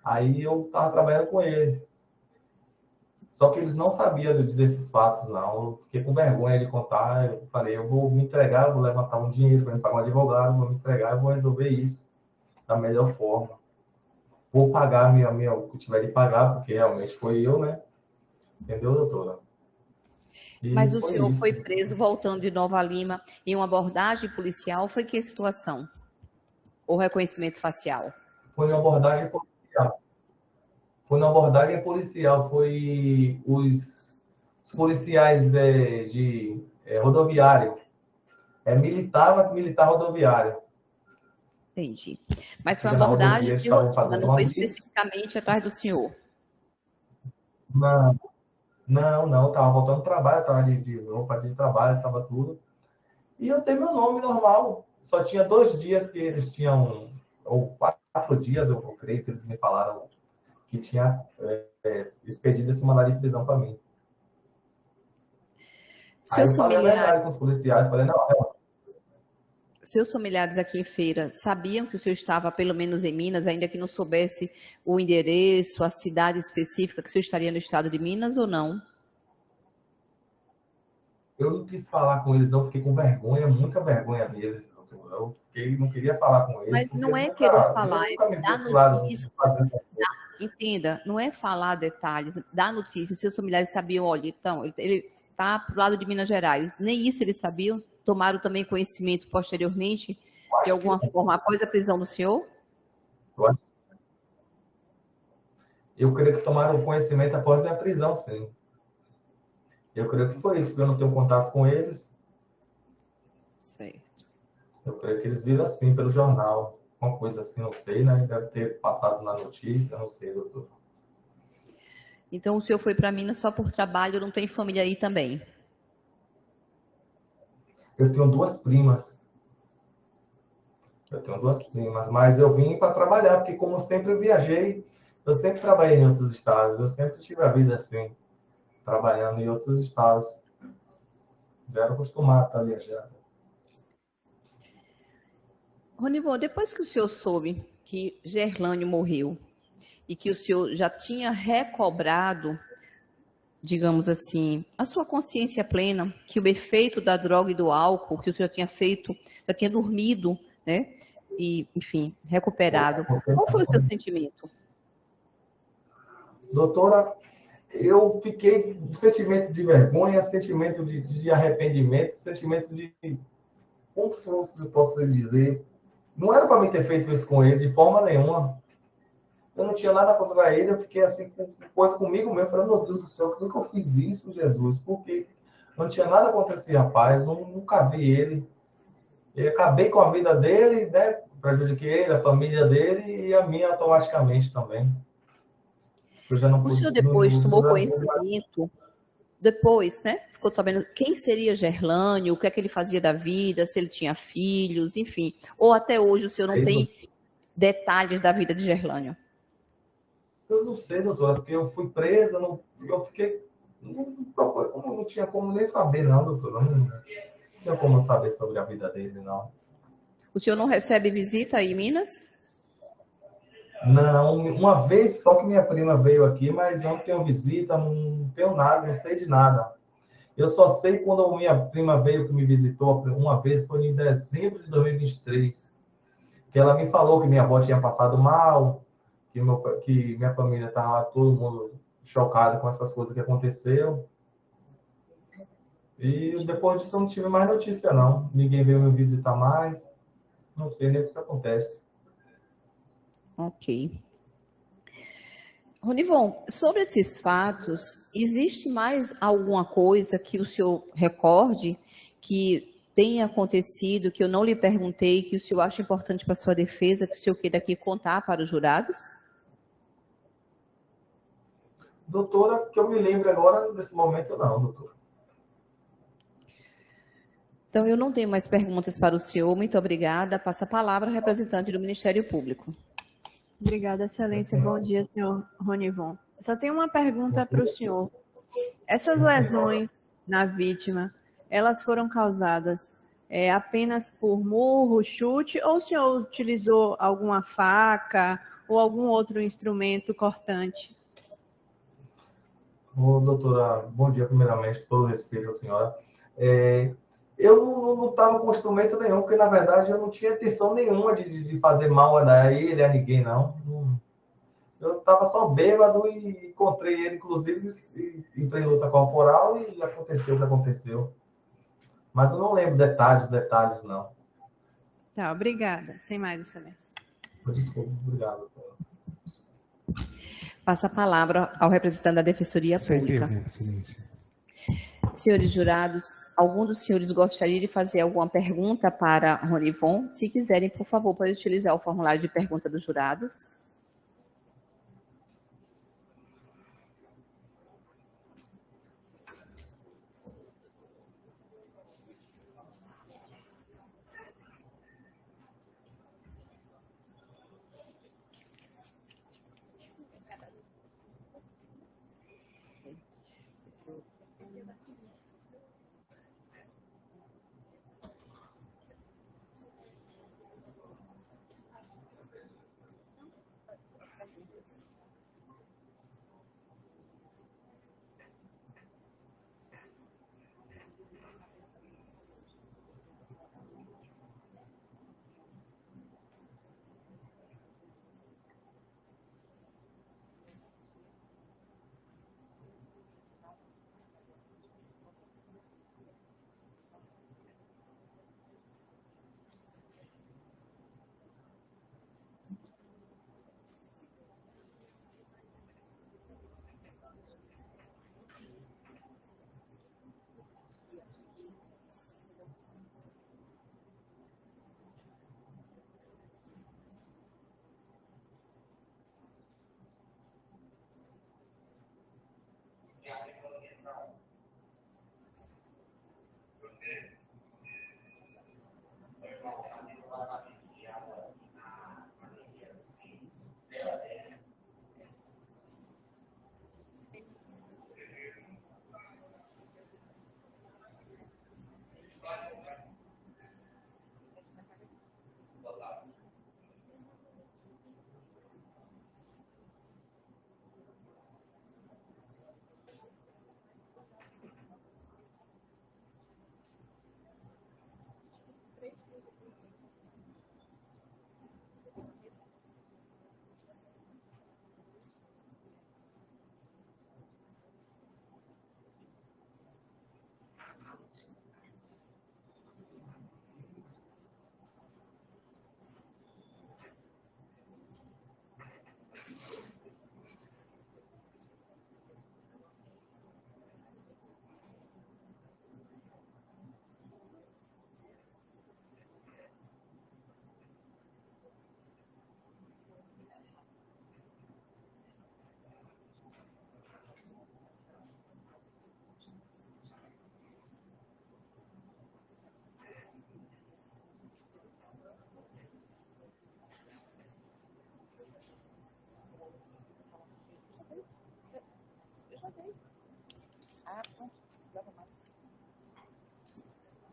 aí eu estava trabalhando com eles. Só que eles não sabiam desses fatos, não. Eu fiquei com vergonha de contar. Eu falei, eu vou me entregar, eu vou levantar um dinheiro para me pagar um advogado, vou me entregar, eu vou resolver isso da melhor forma. Vou pagar o que tiver de pagar, porque realmente foi eu, né? Entendeu, doutora? E Mas o foi senhor foi isso. preso voltando de Nova Lima em uma abordagem policial. Foi que situação? Ou reconhecimento facial? Foi uma abordagem policial. Foi uma abordagem policial. Foi os policiais rodoviário. Militar, mas militar rodoviário. Entendi. Mas foi uma Fica na rodovia, abordagem eles de estavam rotina, fazendo não uma foi blitz. especificamente atrás do senhor. Não, não. Tava voltando do trabalho, tava de roupa de trabalho, tava tudo. E eu tenho meu nome normal. Só tinha 2 dias que eles tinham, ou 4 dias, eu creio que eles me falaram que tinha expedido esse mandado de prisão para mim. Aí Seus eu falei a familiares, verdade com os policiais, falei, não, seus familiares aqui em Feira sabiam que o senhor estava pelo menos em Minas, ainda que não soubesse o endereço, a cidade específica, que o senhor estaria no estado de Minas ou não? eu não quis falar com eles, não, fiquei com vergonha, muita vergonha deles. Eu não queria falar com eles, Mas porque não eles é querer nunca, eu falar, é nunca me vi dar esse lado de notícias, fazer essas coisas. entenda, não é falar detalhes da notícia, seus familiares sabiam, olha, então, ele está para o lado de Minas Gerais, nem isso eles sabiam, tomaram também conhecimento posteriormente, Eu de acho que alguma forma, após a prisão do senhor? eu, acho- eu creio que tomaram conhecimento após minha prisão, sim. Eu creio que foi isso, porque eu não tenho contato com eles. Certo. Eu creio que eles viram assim, pelo jornal. Uma coisa assim, não sei, né? Deve ter passado na notícia, não sei, doutor. Então, o senhor foi para Minas só por trabalho, não tem família aí também? Eu tenho duas primas. Eu tenho duas primas, mas eu vim para trabalhar, porque como eu sempre viajei, eu sempre trabalhei em outros estados, eu sempre tive a vida assim, trabalhando em outros estados. Já era acostumado a estar viajando. Ronivon, depois que o senhor soube que Gerlânio morreu e que o senhor já tinha recobrado, digamos assim, a sua consciência plena, que o efeito da droga e do álcool que o senhor tinha feito, já tinha dormido, né? E, enfim, recuperado. Qual foi o seu sentimento? Doutora, eu fiquei com sentimento de vergonha, sentimento de arrependimento, sentimento de, como se posso dizer, não era para mim ter feito isso com ele de forma nenhuma. Eu não tinha nada contra ele, eu fiquei assim, com coisa comigo mesmo, falando, meu Deus do céu, por que eu fiz isso, Jesus? Por quê? Eu não tinha nada contra esse rapaz, nunca vi ele. Eu acabei com a vida dele, né? Prejudiquei ele, a família dele e a minha automaticamente também. Eu já não O pude, senhor depois tomou conhecimento, depois, né? Ficou sabendo quem seria Gerlânio, o que é que ele fazia da vida, se ele tinha filhos, enfim. Ou até hoje o senhor não tem detalhes da vida de Gerlânio? eu não sei, doutora, porque eu fui presa, eu fiquei. Não tinha como nem saber, não, doutora. Não tinha como saber sobre a vida dele, não. O senhor não recebe visita aí em Minas? Não, uma vez só que minha prima veio aqui, mas eu não tenho visita, não tenho nada, não sei de nada. Eu só sei quando a minha prima veio que me visitou uma vez, foi em dezembro de 2023, que ela me falou que minha avó tinha passado mal, que minha família estava todo mundo chocado com essas coisas que aconteceram. E depois disso eu não tive mais notícia, não. Ninguém veio me visitar mais. Não sei nem o que acontece. Ok. Ronivon, sobre esses fatos, existe mais alguma coisa que o senhor recorde que tenha acontecido, que eu não lhe perguntei, que o senhor acha importante para a sua defesa, que o senhor queira aqui contar para os jurados? Doutora, que eu me lembro agora, nesse momento, não, doutora. Então, eu não tenho mais perguntas para o senhor. Muito obrigada. Passa a palavra ao representante do Ministério Público. Obrigada, Excelência. Bom dia, senhor Ronivon. Eu só tenho uma pergunta para o senhor. Essas lesões na vítima, elas foram causadas apenas por murro, chute, ou o senhor utilizou alguma faca ou algum outro instrumento cortante? Ô, doutora, bom dia, primeiramente, com todo respeito à senhora. É, eu não estava com instrumento nenhum, porque, na verdade, eu não tinha intenção nenhuma de fazer mal a ele, a ninguém, não. Eu estava só bêbado e encontrei ele, inclusive, e entrei em luta corporal e aconteceu o que aconteceu. Mas eu não lembro detalhes, não. Tá, obrigada. Sem mais, Excelência. Desculpa, obrigado. Passa a palavra ao representante da Defensoria Pública. Pergunta, Excelência. Senhores jurados, algum dos senhores gostaria de fazer alguma pergunta para Ronivon? Se quiserem, por favor, pode utilizar o formulário de pergunta dos jurados.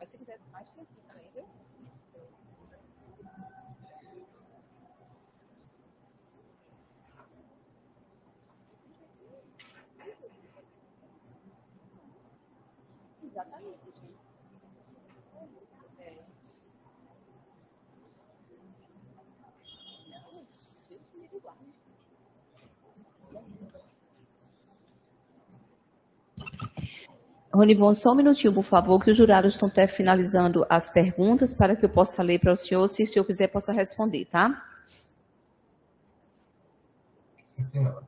Mas se quiser mais tempo também, viu? Exatamente, gente. Ronivon, só um minutinho, por favor, que os jurados estão até finalizando as perguntas para que eu possa ler para o senhor, se o senhor quiser, possa responder, tá? Sim, senhora.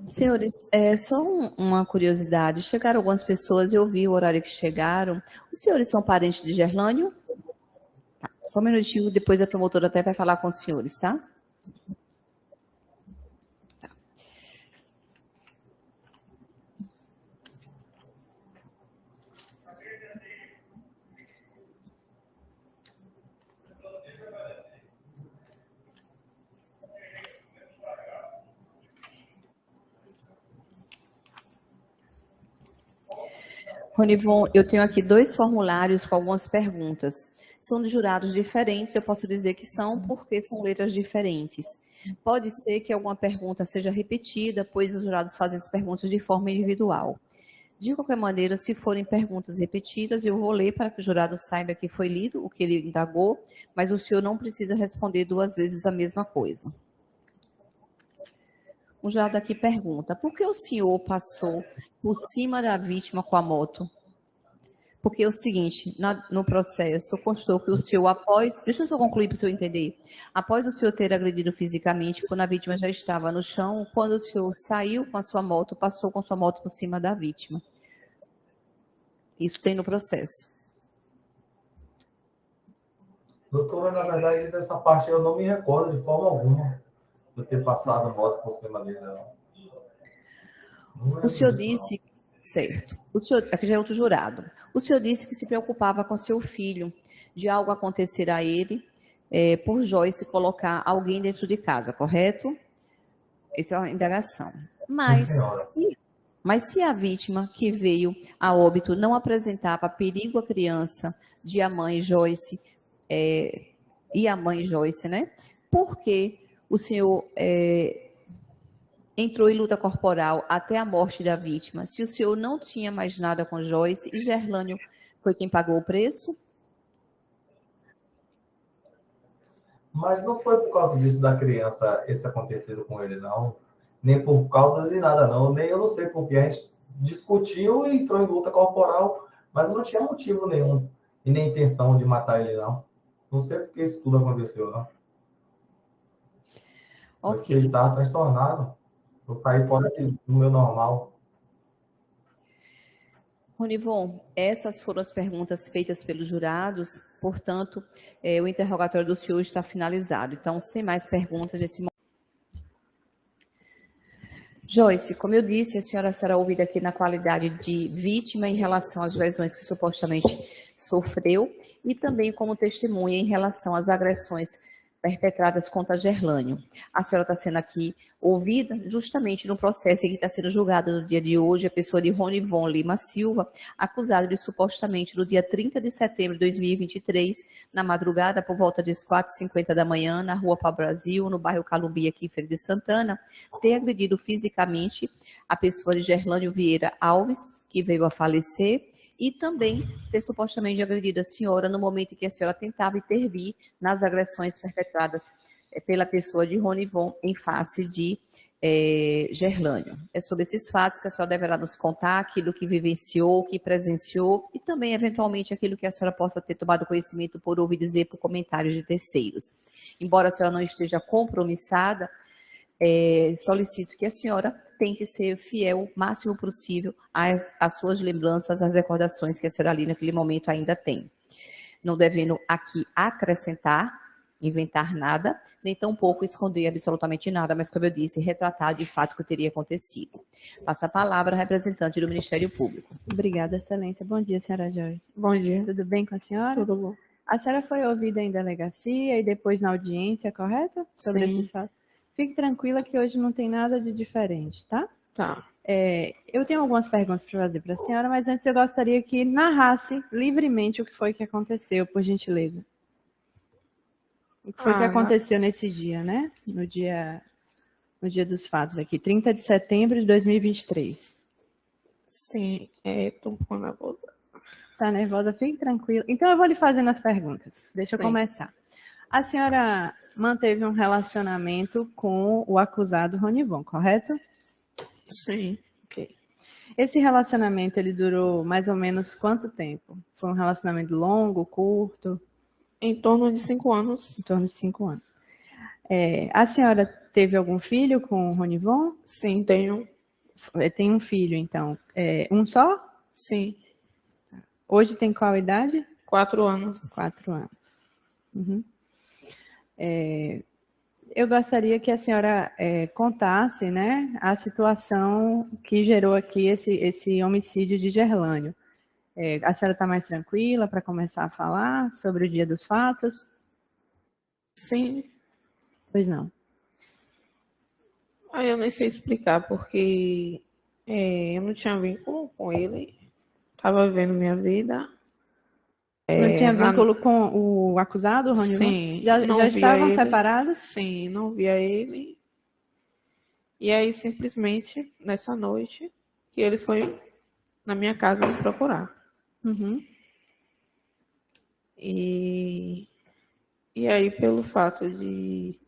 Senhores, só uma curiosidade. Chegaram algumas pessoas, eu vi o horário que chegaram. Os senhores são parentes de Gerlânio? Tá, só um minutinho, depois a promotora até vai falar com os senhores, tá? Ronivon, eu tenho aqui 2 formulários com algumas perguntas. São de jurados diferentes, eu posso dizer que são porque são letras diferentes. Pode ser que alguma pergunta seja repetida, pois os jurados fazem as perguntas de forma individual. De qualquer maneira, se forem perguntas repetidas, eu vou ler para que o jurado saiba que foi lido, o que ele indagou, mas o senhor não precisa responder 2 vezes a mesma coisa. O jurado aqui pergunta, por que o senhor passou por cima da vítima com a moto? Porque é o seguinte, no processo, constou que o senhor, deixa eu só concluir para o senhor entender, após o senhor ter agredido fisicamente, quando a vítima já estava no chão, quando o senhor saiu com a sua moto, passou com a sua moto por cima da vítima. Isso tem no processo. Doutora, na verdade, dessa parte eu não me recordo de forma alguma de ter passado a moto por cima dele, não. O senhor disse, certo, o senhor, aqui já é outro jurado, o senhor disse que se preocupava com seu filho, de algo acontecer a ele, por Joyce colocar alguém dentro de casa, correto? Essa é uma indagação. Mas se a vítima que veio a óbito não apresentava perigo à criança de a mãe Joyce, e a mãe Joyce, né? Por que o senhor entrou em luta corporal até a morte da vítima, se o senhor não tinha mais nada com Joyce e Gerlânio foi quem pagou o preço? Mas não foi por causa disso da criança esse acontecido com ele, não. Nem por causa de nada, não. Nem eu não sei porque a gente discutiu e entrou em luta corporal, mas não tinha motivo nenhum e nem intenção de matar ele, não. Não sei porque isso tudo aconteceu, não. Ok. Porque ele estava transtornado. Eu saí fora do meu normal. Ronivon, essas foram as perguntas feitas pelos jurados, portanto, o interrogatório do senhor está finalizado. Então, sem mais perguntas nesse momento. Joyce, como eu disse, a senhora será ouvida aqui na qualidade de vítima em relação às lesões que supostamente sofreu e também como testemunha em relação às agressões perpetradas contra Gerlânio. A senhora está sendo aqui ouvida justamente no processo em que está sendo julgada no dia de hoje a pessoa de Ronivon Lima Silva, acusada de supostamente no dia 30 de setembro de 2023, na madrugada, por volta das 4h50 da manhã, na rua Pau Brasil, no bairro Calumbi, aqui em Feira de Santana, ter agredido fisicamente a pessoa de Gerlânio Vieira Alves, que veio a falecer, e também ter supostamente agredido a senhora no momento em que a senhora tentava intervir nas agressões perpetradas pela pessoa de Ronivon em face de Gerlânio. É sobre esses fatos que a senhora deverá nos contar, aquilo que vivenciou, que presenciou e também, eventualmente, aquilo que a senhora possa ter tomado conhecimento por ouvir dizer por comentários de terceiros. Embora a senhora não esteja compromissada, solicito que a senhora tente ser fiel o máximo possível às suas lembranças, às recordações que a senhora ali naquele momento ainda tem. Não devendo aqui acrescentar, inventar nada, nem tampouco esconder absolutamente nada, mas, como eu disse, retratar de fato o que teria acontecido. Passa a palavra ao representante do Ministério Público. Obrigada, Excelência. Bom dia, senhora Joyce. Bom dia. Tudo bem com a senhora? Tudo bom. A senhora foi ouvida em delegacia e depois na audiência, correto? Sobre esses fatos. Fique tranquila que hoje não tem nada de diferente, tá? Tá. Eu tenho algumas perguntas para fazer para a senhora, mas antes eu gostaria que narrasse livremente o que foi que aconteceu, por gentileza. O que foi que aconteceu nesse dia, né? No dia dos fatos aqui, 30 de setembro de 2023. Sim, tô um pouco nervosa. Tá nervosa? Fique tranquila. Então eu vou lhe fazendo as perguntas. Deixa eu começar. A senhora manteve um relacionamento com o acusado Ronivon, correto? Sim. Ok. Esse relacionamento, ele durou mais ou menos quanto tempo? Foi um relacionamento longo, curto? Em torno de 5 anos. Em torno de 5 anos. A senhora teve algum filho com o Ronivon? Sim, tenho. Tem um filho, então. Um só? Sim. Hoje tem qual idade? 4 anos. 4 anos. Uhum. Eu gostaria que a senhora contasse, né, a situação que gerou aqui esse homicídio de Gerlânio. A senhora está mais tranquila para começar a falar sobre o dia dos fatos? Sim. Pois não. Eu nem sei explicar, porque eu não tinha vínculo com ele. Estava vivendo minha vida. Não tinha vínculo com o acusado, Ronivon? Sim. Já estavam separados? Sim, não via ele. E aí, simplesmente, nessa noite, que ele foi na minha casa me procurar. Uhum. E aí, pelo fato de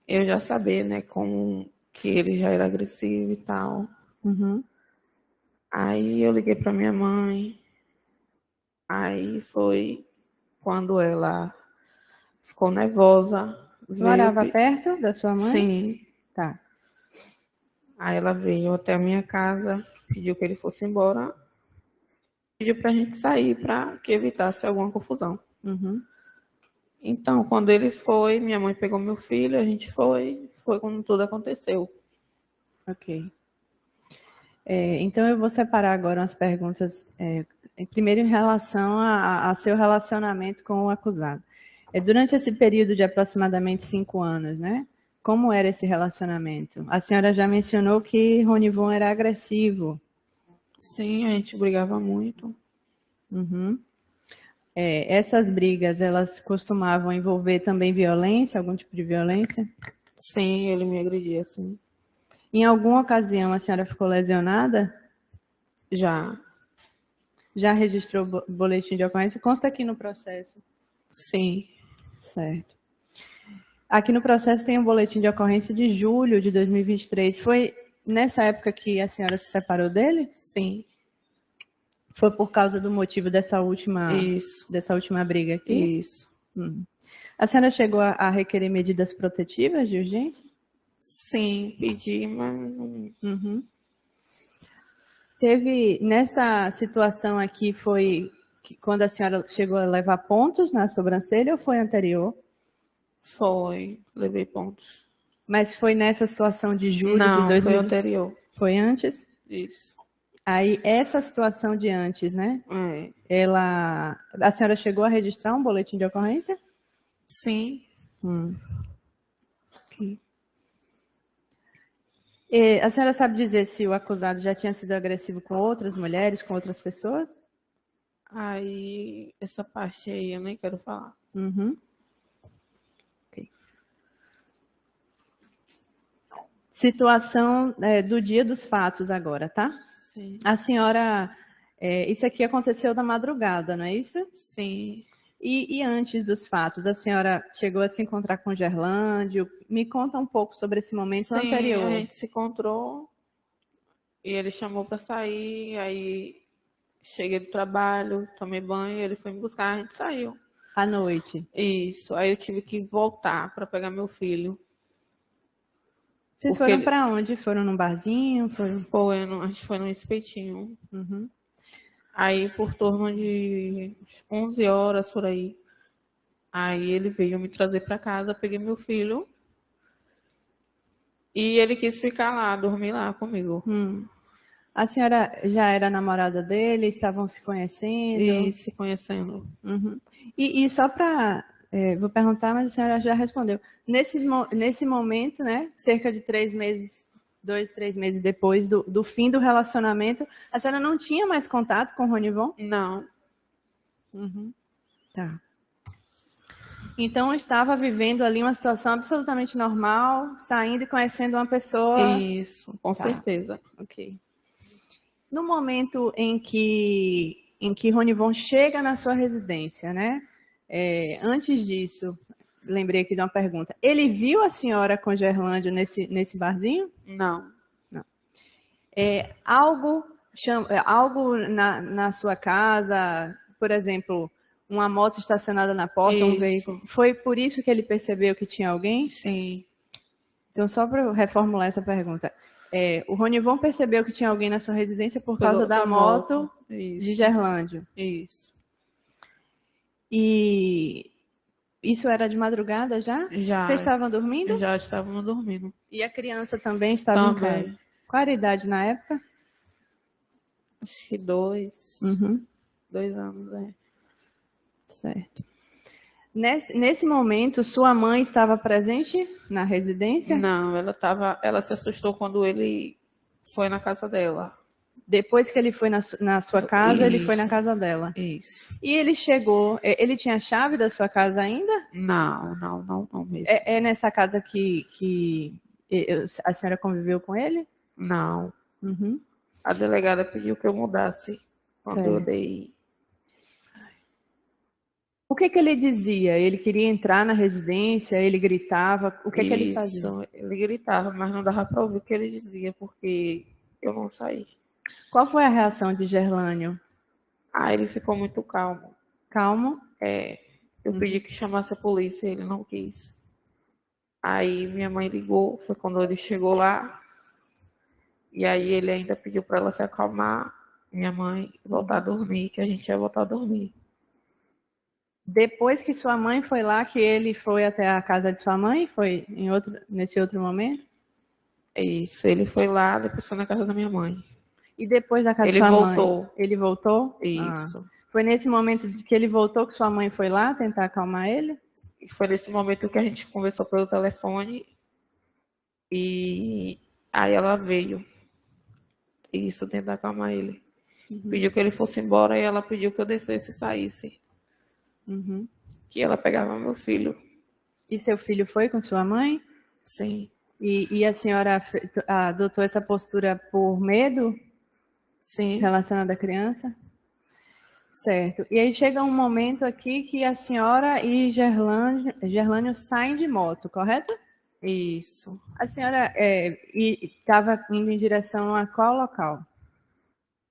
eu já saber, né, como que ele já era agressivo e tal. Uhum. Aí eu liguei para minha mãe. Aí foi quando ela ficou nervosa. Morava perto da sua mãe? Sim. Tá. Aí ela veio até a minha casa, pediu que ele fosse embora, pediu pra gente sair para que evitasse alguma confusão. Uhum. Então, quando ele foi, minha mãe pegou meu filho, a gente foi quando tudo aconteceu. Ok. Então, eu vou separar agora umas perguntas, primeiro em relação a seu relacionamento com o acusado. Durante esse período de aproximadamente 5 anos, né? Como era esse relacionamento? A senhora já mencionou que Ronivon era agressivo. Sim, a gente brigava muito. Uhum. Essas brigas, elas costumavam envolver também violência, algum tipo de violência? Sim, ele me agredia, sim. Em alguma ocasião a senhora ficou lesionada? Já. Já registrou boletim de ocorrência? Consta aqui no processo. Sim. Certo. Aqui no processo tem um boletim de ocorrência de julho de 2023. Foi nessa época que a senhora se separou dele? Sim. Foi por causa do motivo dessa última briga aqui? Isso. A senhora chegou a requerer medidas protetivas de urgência? Sim, pedi, mas não... Uhum. Teve, nessa situação aqui, foi quando a senhora chegou a levar pontos na sobrancelha ou foi anterior? Foi, levei pontos. Mas foi nessa situação de julho não, de 2000? Foi anterior. Foi antes? Isso. Aí, essa situação de antes, né? A senhora chegou a registrar um boletim de ocorrência? Sim. Okay. A senhora sabe dizer se o acusado já tinha sido agressivo com outras mulheres, com outras pessoas? Aí, essa parte aí eu nem quero falar. Uhum. Okay. Situação do dia dos fatos agora, tá? Sim. A senhora, isso aqui aconteceu na madrugada, não é isso? Sim. E antes dos fatos, a senhora chegou a se encontrar com Gerlândio? Me conta um pouco sobre esse momento Sim, anterior. a gente se encontrou e ele chamou para sair, aí cheguei do trabalho, tomei banho, ele foi me buscar, a gente saiu. À noite. Isso, aí eu tive que voltar para pegar meu filho. Vocês Porque foram para onde? Foram num barzinho? a gente foi num espetinho. Uhum. Aí por torno de 11 horas por aí. Aí ele veio me trazer para casa, peguei meu filho e ele quis ficar lá, dormir lá comigo. A senhora já era namorada dele? Estavam se conhecendo? E se conhecendo. Uhum. E só para... vou perguntar, mas a senhora já respondeu. Nesse momento, né, cerca de 3 meses, 2, 3 meses depois do fim do relacionamento, a senhora não tinha mais contato com o Ronivon? Não. Uhum. Tá. Então, estava vivendo ali uma situação absolutamente normal, saindo e conhecendo uma pessoa. Isso, com certeza. Ok. No momento em que Ronivon chega na sua residência, né? Antes disso, lembrei aqui de uma pergunta. Ele viu a senhora com Gerlândio nesse barzinho? Não. Não. Algo na sua casa, por exemplo, uma moto estacionada na porta, um veículo. Foi por isso que ele percebeu que tinha alguém? Sim. Então, só para reformular essa pergunta. O Ronivon percebeu que tinha alguém na sua residência por causa da moto de Gerlândio. Isso. E isso era de madrugada já? Já. Vocês estavam dormindo? Já estávamos dormindo. E a criança também estava em casa? Qual era a idade na época? Acho que 2. Uhum. 2 anos, Certo. Nesse momento, sua mãe estava presente na residência? Não, ela se assustou quando ele foi na casa dela. Depois que ele foi na sua casa, ele foi na casa dela. Isso. E ele chegou, ele tinha a chave da sua casa ainda? Não mesmo. É nessa casa que a senhora conviveu com ele? Não. Uhum. A delegada pediu que eu mudasse quando eu dei. O que ele dizia? Ele queria entrar na residência, ele gritava, o que ele fazia? Ele gritava, mas não dava para ouvir o que ele dizia, porque eu não saí. Qual foi a reação de Gerlânio? Ele ficou muito calmo. Calmo? Eu pedi que chamasse a polícia, ele não quis. Aí minha mãe ligou, foi quando ele chegou lá, e aí ele ainda pediu para ela se acalmar, minha mãe, voltar a dormir, que a gente ia voltar a dormir. Depois que sua mãe foi lá, que ele foi até a casa de sua mãe? Foi nesse outro momento? Isso, ele foi lá, depois foi na casa da minha mãe. E depois da casa de sua mãe? Ele voltou? Isso. Foi nesse momento que ele voltou que sua mãe foi lá tentar acalmar ele? Foi nesse momento que a gente conversou pelo telefone e aí ela veio. Isso, tentar acalmar ele. Uhum. Pediu que ele fosse embora e ela pediu que eu descesse e saísse. Uhum. Que ela pegava meu filho. E seu filho foi com sua mãe? Sim. E a senhora adotou essa postura por medo? Sim. Relacionada à criança? Certo. E aí chega um momento aqui que a senhora e Gerlânio saem de moto, correto? Isso. A senhora estava indo em direção a qual local?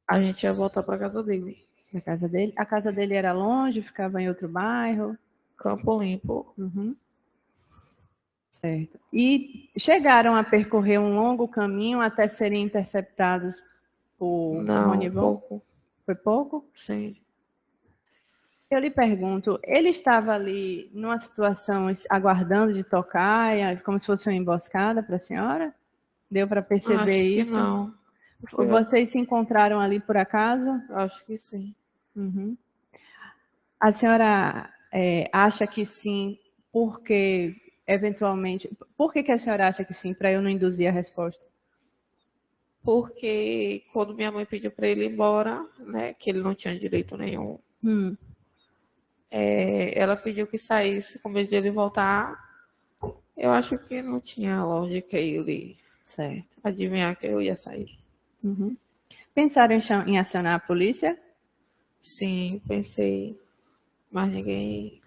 A gente ia voltar para casa dele. Na casa dele? A casa dele era longe, ficava em outro bairro? Campo Limpo. Uhum. Certo. E chegaram a percorrer um longo caminho até serem interceptados por Ronivon? Pouco. Foi pouco? Sim. Eu lhe pergunto, ele estava ali numa situação aguardando de tocar, como se fosse uma emboscada para a senhora? Deu para perceber isso? Acho que não. Vocês se encontraram ali por acaso? Acho que sim. Uhum. A senhora acha que sim, porque eventualmente... Por que a senhora acha que sim, para eu não induzir a resposta? Porque quando minha mãe pediu para ele ir embora, né, que ele não tinha direito nenhum, ela pediu que saísse com medo de ele voltar. Eu acho que não tinha lógica ele adivinhar que eu ia sair. Pensaram em acionar a polícia? Sim, pensei. mas ninguém...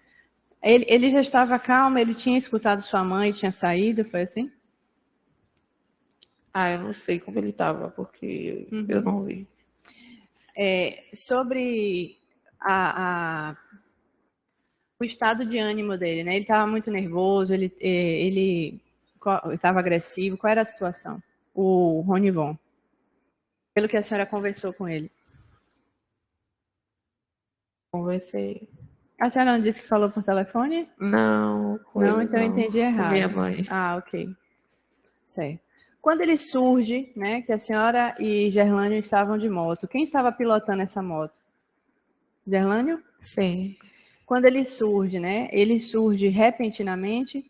Ele já estava calmo, ele tinha escutado sua mãe, tinha saído, foi assim? Eu não sei como ele estava, porque eu não vi. Sobre o estado de ânimo dele, né? Ele estava muito nervoso, ele estava agressivo. Qual era a situação? O Ronivon, pelo que a senhora conversou com ele. Conversei. A senhora não disse que falou por telefone? Não, Não, então eu entendi errado. Com minha mãe. Ok. Certo. Quando ele surge, né, que a senhora e Gerlânio estavam de moto, quem estava pilotando essa moto? Gerlânio? Sim. Quando ele surge, né, ele surge repentinamente?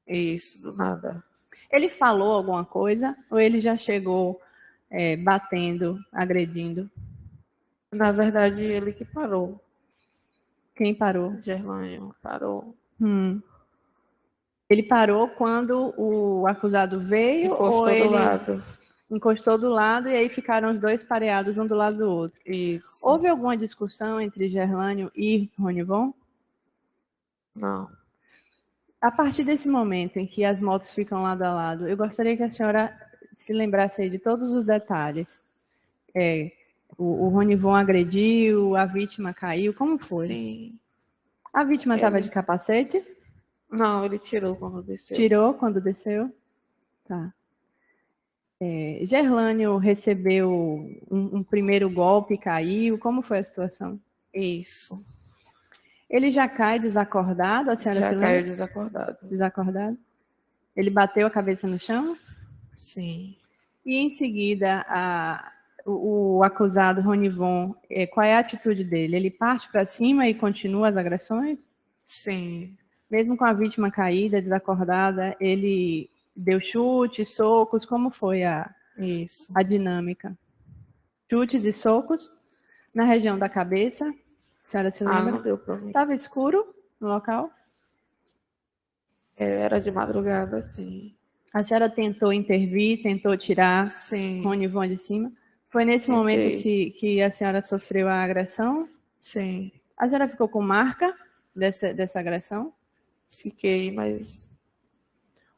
Isso, do nada. Ele falou alguma coisa ou ele já chegou batendo, agredindo? Na verdade, ele que parou. Quem parou? Gerlânio parou. Ele parou quando o acusado veio Encostou ou ele do lado. encostou do lado e aí ficaram os dois pareados um do lado do outro? Isso. Houve alguma discussão entre Gerlânio e Ronivon? Não. A partir desse momento em que as motos ficam lado a lado, eu gostaria que a senhora se lembrasse aí de todos os detalhes. O Ronivon agrediu, a vítima caiu, como foi? Sim. A vítima estava de capacete? Não, ele tirou quando desceu. Tirou quando desceu? Tá. Gerlânio recebeu um primeiro golpe e caiu, como foi a situação? Isso. Ele já cai desacordado, a senhora se lembra? Já caiu desacordado. Desacordado? Ele bateu a cabeça no chão? Sim. E em seguida, o acusado Ronivon, qual é a atitude dele? Ele parte para cima e continua as agressões? Sim. Mesmo com a vítima caída, desacordada, ele deu chutes, socos, como foi a dinâmica? Chutes e socos na região da cabeça, a senhora se lembra? Não deu pra mim. Estava escuro no local? Era de madrugada, sim. A senhora tentou intervir, tentou tirar Ronivon de cima? Foi nesse momento que a senhora sofreu a agressão? Sim. A senhora ficou com marca dessa agressão? Fiquei, mas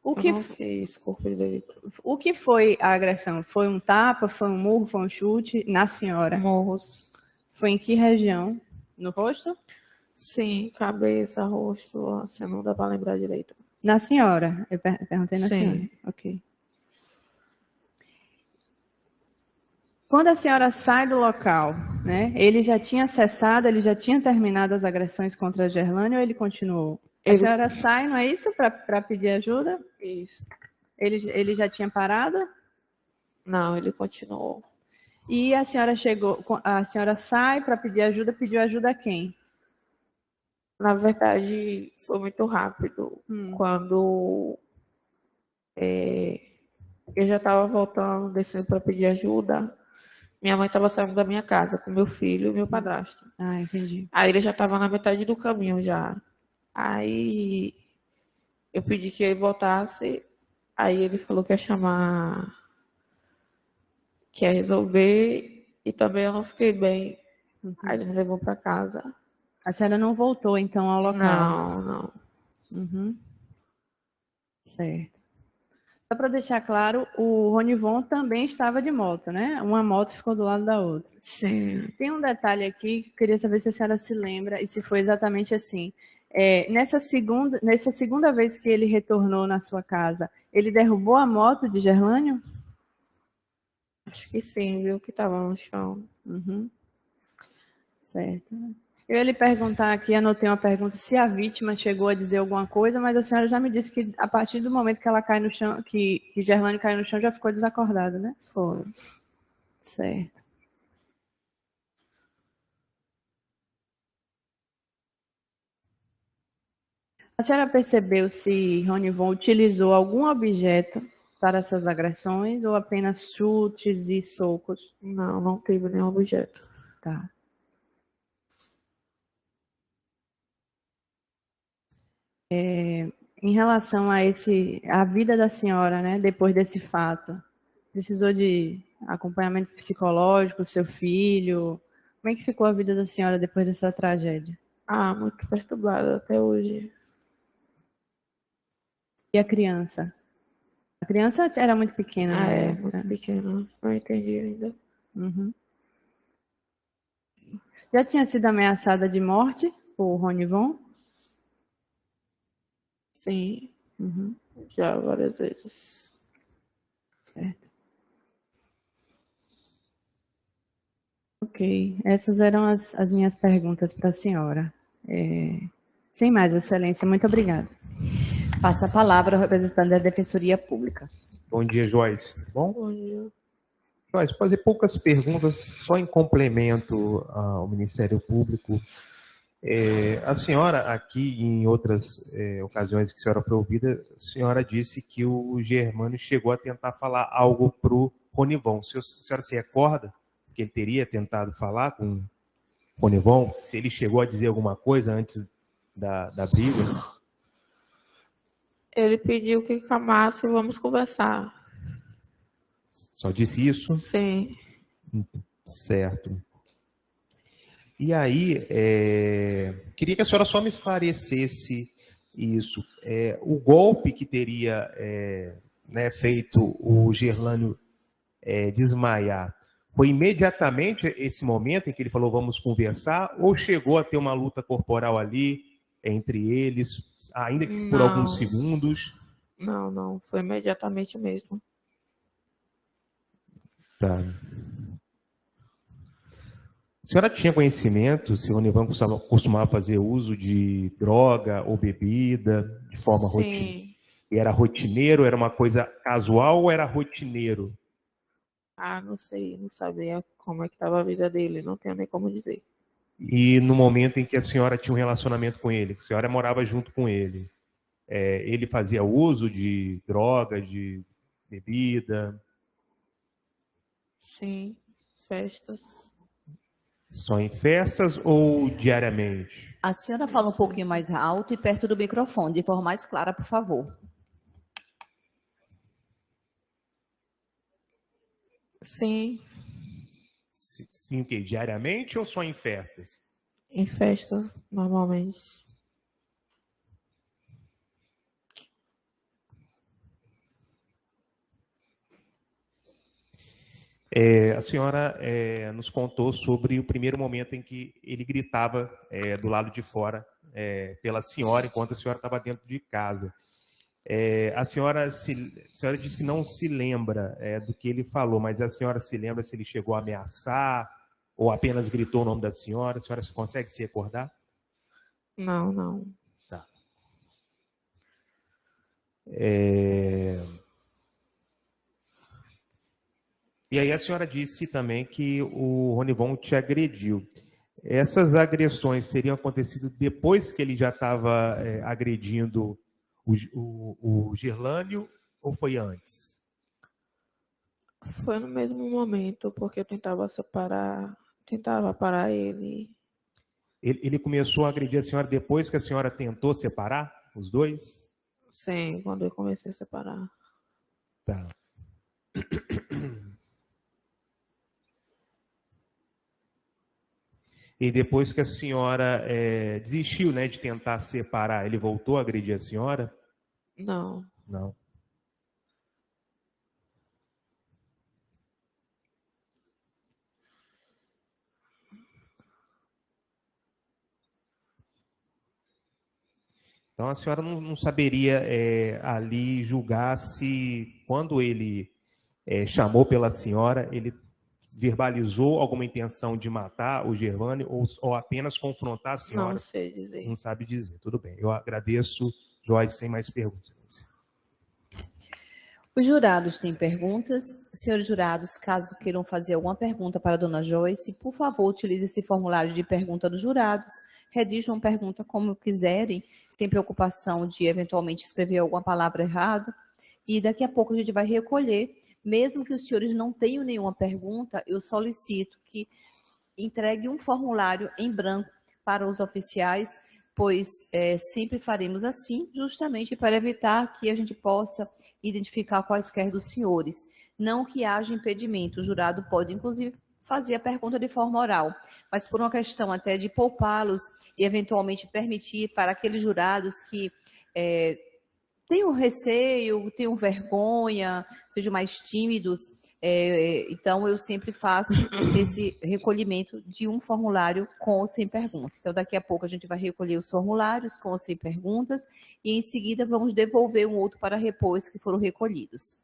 eu não fiz corpo de delito. O que foi a agressão? Foi um tapa, foi um murro, foi um chute na senhora? Morros. Foi em que região? No rosto? Sim, cabeça, rosto, assim, não dá para lembrar direito. Na senhora? Eu perguntei na senhora. Ok. Quando a senhora sai do local, né? Ele já tinha cessado, ele já tinha terminado as agressões contra a Gerlânio ou ele continuou? A senhora sai, não é isso? Para pedir ajuda? Isso. Ele já tinha parado? Não, ele continuou. E a senhora sai para pedir ajuda, pediu ajuda a quem? Na verdade, foi muito rápido. Quando eu já estava voltando, descendo para pedir ajuda, minha mãe estava saindo da minha casa com meu filho e meu padrasto. Entendi. Aí ele já estava na metade do caminho já. Aí eu pedi que ele voltasse. Aí ele falou que ia chamar, que ia resolver. E também eu não fiquei bem. Aí ele me levou para casa. A senhora não voltou, então, ao local? Não. Certo. Só para deixar claro, o Ronivon também estava de moto, né? Uma moto ficou do lado da outra. Sim. Tem um detalhe aqui que eu queria saber se a senhora se lembra e se foi exatamente assim. Nessa segunda vez que ele retornou na sua casa, ele derrubou a moto de Gerlânio? Acho que sim, viu? Que estava no chão. Certo. Eu ia lhe perguntar aqui, anotei uma pergunta, se a vítima chegou a dizer alguma coisa, mas a senhora já me disse que a partir do momento que ela cai no chão, que Gerlânio caiu no chão, já ficou desacordada, né? Foi. Certo. A senhora percebeu se Ronivon utilizou algum objeto para essas agressões ou apenas chutes e socos? Não, não teve nenhum objeto. Tá. Em relação a vida da senhora, né, depois desse fato, precisou de acompanhamento psicológico, seu filho? Como é que ficou a vida da senhora depois dessa tragédia? Ah, muito perturbada até hoje. E a criança? A criança era muito pequena, Ah, né? muito pequena. Não entendi ainda. Uhum. Já tinha sido ameaçada de morte por Ronivon? Sim, Uhum. já várias vezes. Certo. Ok, essas eram as minhas perguntas para a senhora. Sem mais, Excelência, muito obrigada. Passa a palavra ao representante da Defensoria Pública. Bom dia, Joyce. Tudo bom? Bom dia. Joyce, vou fazer poucas perguntas, só em complemento ao Ministério Público. A senhora, aqui em outras ocasiões que a senhora foi ouvida, a senhora disse que o Germânio chegou a tentar falar algo para o Ronivon. A senhora se recorda que ele teria tentado falar com o Ronivon? Se ele chegou a dizer alguma coisa antes da briga? Ele pediu que calmasse e vamos conversar. Só disse isso? Sim. Certo. E aí, queria que a senhora só me esclarecesse isso. O golpe que teria feito o Gerlânio desmaiar, foi imediatamente esse momento em que ele falou vamos conversar, ou chegou a ter uma luta corporal ali entre eles, ainda que por alguns segundos? Não, foi imediatamente mesmo. Tá. A senhora tinha conhecimento se o Ronivon costumava fazer uso de droga ou bebida de forma rotineira? E era rotineiro, era uma coisa casual ou era rotineiro? Ah, não sei, não sabia como é que estava a vida dele, não tenho nem como dizer. E no momento em que a senhora tinha um relacionamento com ele, a senhora morava junto com ele, ele fazia uso de droga, de bebida? Sim, festas. Só em festas ou diariamente? A senhora fala um pouquinho mais alto e perto do microfone, de forma mais clara, por favor. Sim. Sim, o quê? Diariamente ou só em festas? Em festas, normalmente. A senhora nos contou sobre o primeiro momento em que ele gritava do lado de fora pela senhora, enquanto a senhora estava dentro de casa. A senhora disse que não se lembra do que ele falou, mas a senhora se lembra se ele chegou a ameaçar ou apenas gritou o nome da senhora? A senhora consegue se recordar? Não. Tá. E aí a senhora disse também que o Ronivon te agrediu. Essas agressões teriam acontecido depois que ele já estava agredindo o Gerlânio ou foi antes? Foi no mesmo momento, porque eu tentava parar ele. Ele começou a agredir a senhora depois que a senhora tentou separar os dois? Sim, quando eu comecei a separar. Tá. E depois que a senhora desistiu, né, de tentar separar, ele voltou a agredir a senhora? Não. Não. Então a senhora não saberia ali julgar se quando ele chamou pela senhora, ele verbalizou alguma intenção de matar o Gervânio ou apenas confrontar a senhora? Não sei dizer. Não sabe dizer. Tudo bem. Eu agradeço, Joyce, sem mais perguntas. Os jurados têm perguntas. Senhores jurados, caso queiram fazer alguma pergunta para a dona Joyce, por favor, utilize esse formulário de pergunta dos jurados. Redigam uma pergunta como quiserem, sem preocupação de eventualmente escrever alguma palavra errada. E daqui a pouco a gente vai recolher. Mesmo que os senhores não tenham nenhuma pergunta, eu solicito que entregue um formulário em branco para os oficiais, pois sempre faremos assim, justamente para evitar que a gente possa identificar quaisquer dos senhores. Não que haja impedimento, o jurado pode, inclusive, fazia a pergunta de forma oral, mas por uma questão até de poupá-los e eventualmente permitir para aqueles jurados que tenham receio, tenham vergonha, sejam mais tímidos, então eu sempre faço esse recolhimento de um formulário com ou sem pergunta. Então daqui a pouco a gente vai recolher os formulários com ou sem perguntas e em seguida vamos devolver um outro para repor os que foram recolhidos.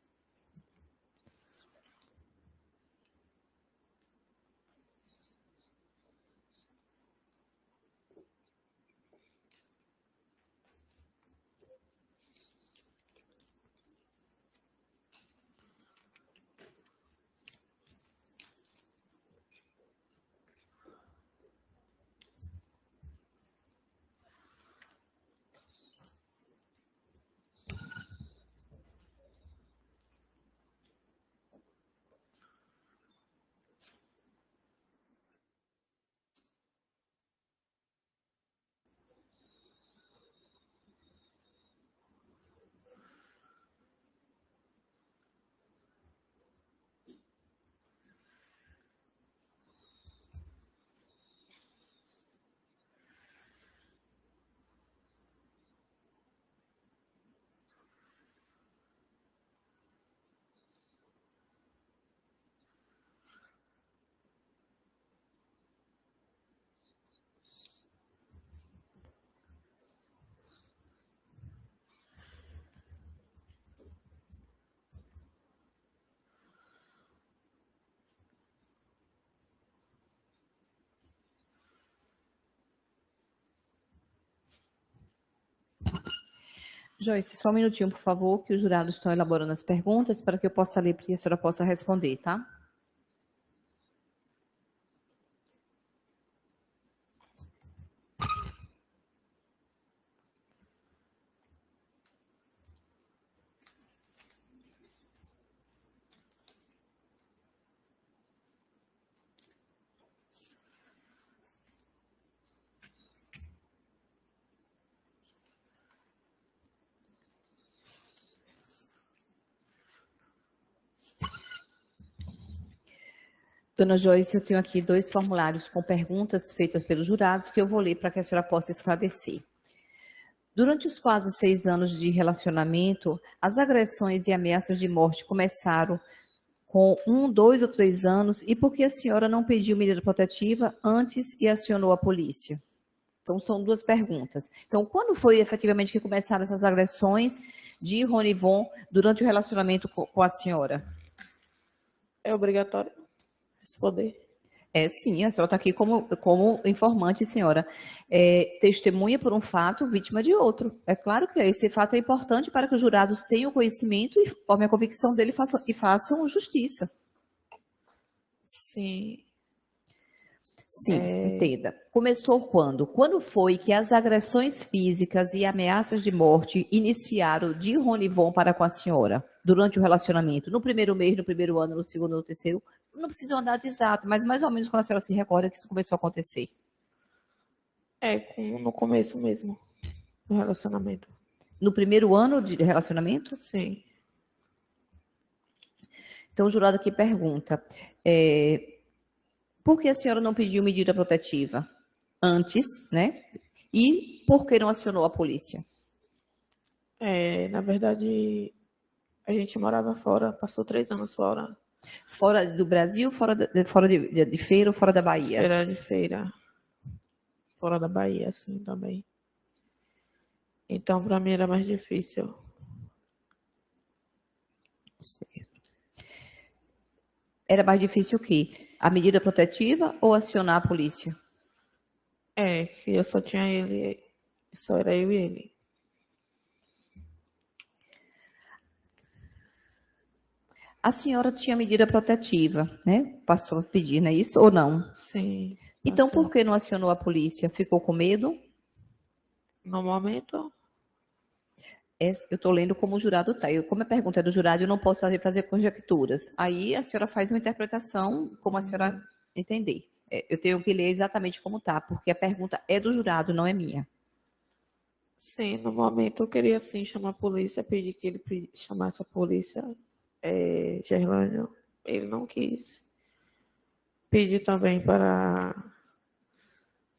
Joyce, só um minutinho, por favor, que os jurados estão elaborando as perguntas para que eu possa ler para que a senhora possa responder, tá? Dona Joyce, eu tenho aqui 2 formulários com perguntas feitas pelos jurados que eu vou ler para que a senhora possa esclarecer. Durante os quase 6 anos de relacionamento, as agressões e ameaças de morte começaram com 1, 2 ou 3 anos e por que a senhora não pediu medida protetiva antes e acionou a polícia? Então, são 2 perguntas. Então, quando foi efetivamente que começaram essas agressões de Ronivon durante o relacionamento com a senhora? É obrigatório responder. Sim, a senhora está aqui como informante, senhora. Testemunha por um fato, vítima de outro. É claro que esse fato é importante para que os jurados tenham conhecimento e formem a convicção dele e façam justiça. Sim. Sim, entenda. Começou quando? Quando foi que as agressões físicas e ameaças de morte iniciaram de Ronivon para com a senhora? Durante o relacionamento? No primeiro mês, no primeiro ano, no segundo, no terceiro? Não precisa andar de exato, mas mais ou menos quando a senhora se recorda que isso começou a acontecer. No começo mesmo do relacionamento. No primeiro ano de relacionamento? Sim. Então o jurado aqui pergunta, por que a senhora não pediu medida protetiva antes, né? E por que não acionou a polícia? Na verdade, a gente morava fora, passou 3 anos fora. Fora do Brasil, fora de feira ou fora da Bahia? De feira. Fora da Bahia, assim, também. Então, para mim era mais difícil. Certo. Era mais difícil o quê? A medida protetiva ou acionar a polícia? Que eu só tinha ele, só era eu e ele. A senhora tinha medida protetiva, né? Passou a pedir, não é isso? Ou não? Sim. Então, por que não acionou a polícia? Ficou com medo? No momento? Eu estou lendo como o jurado está. Como a pergunta é do jurado, eu não posso fazer conjecturas. Aí a senhora faz uma interpretação como a senhora entender. Eu tenho que ler exatamente como está, porque a pergunta é do jurado, não é minha. Sim, no momento eu queria sim chamar a polícia, pedir que ele chamasse a polícia, Gerlânio. Ele não quis. pedi também para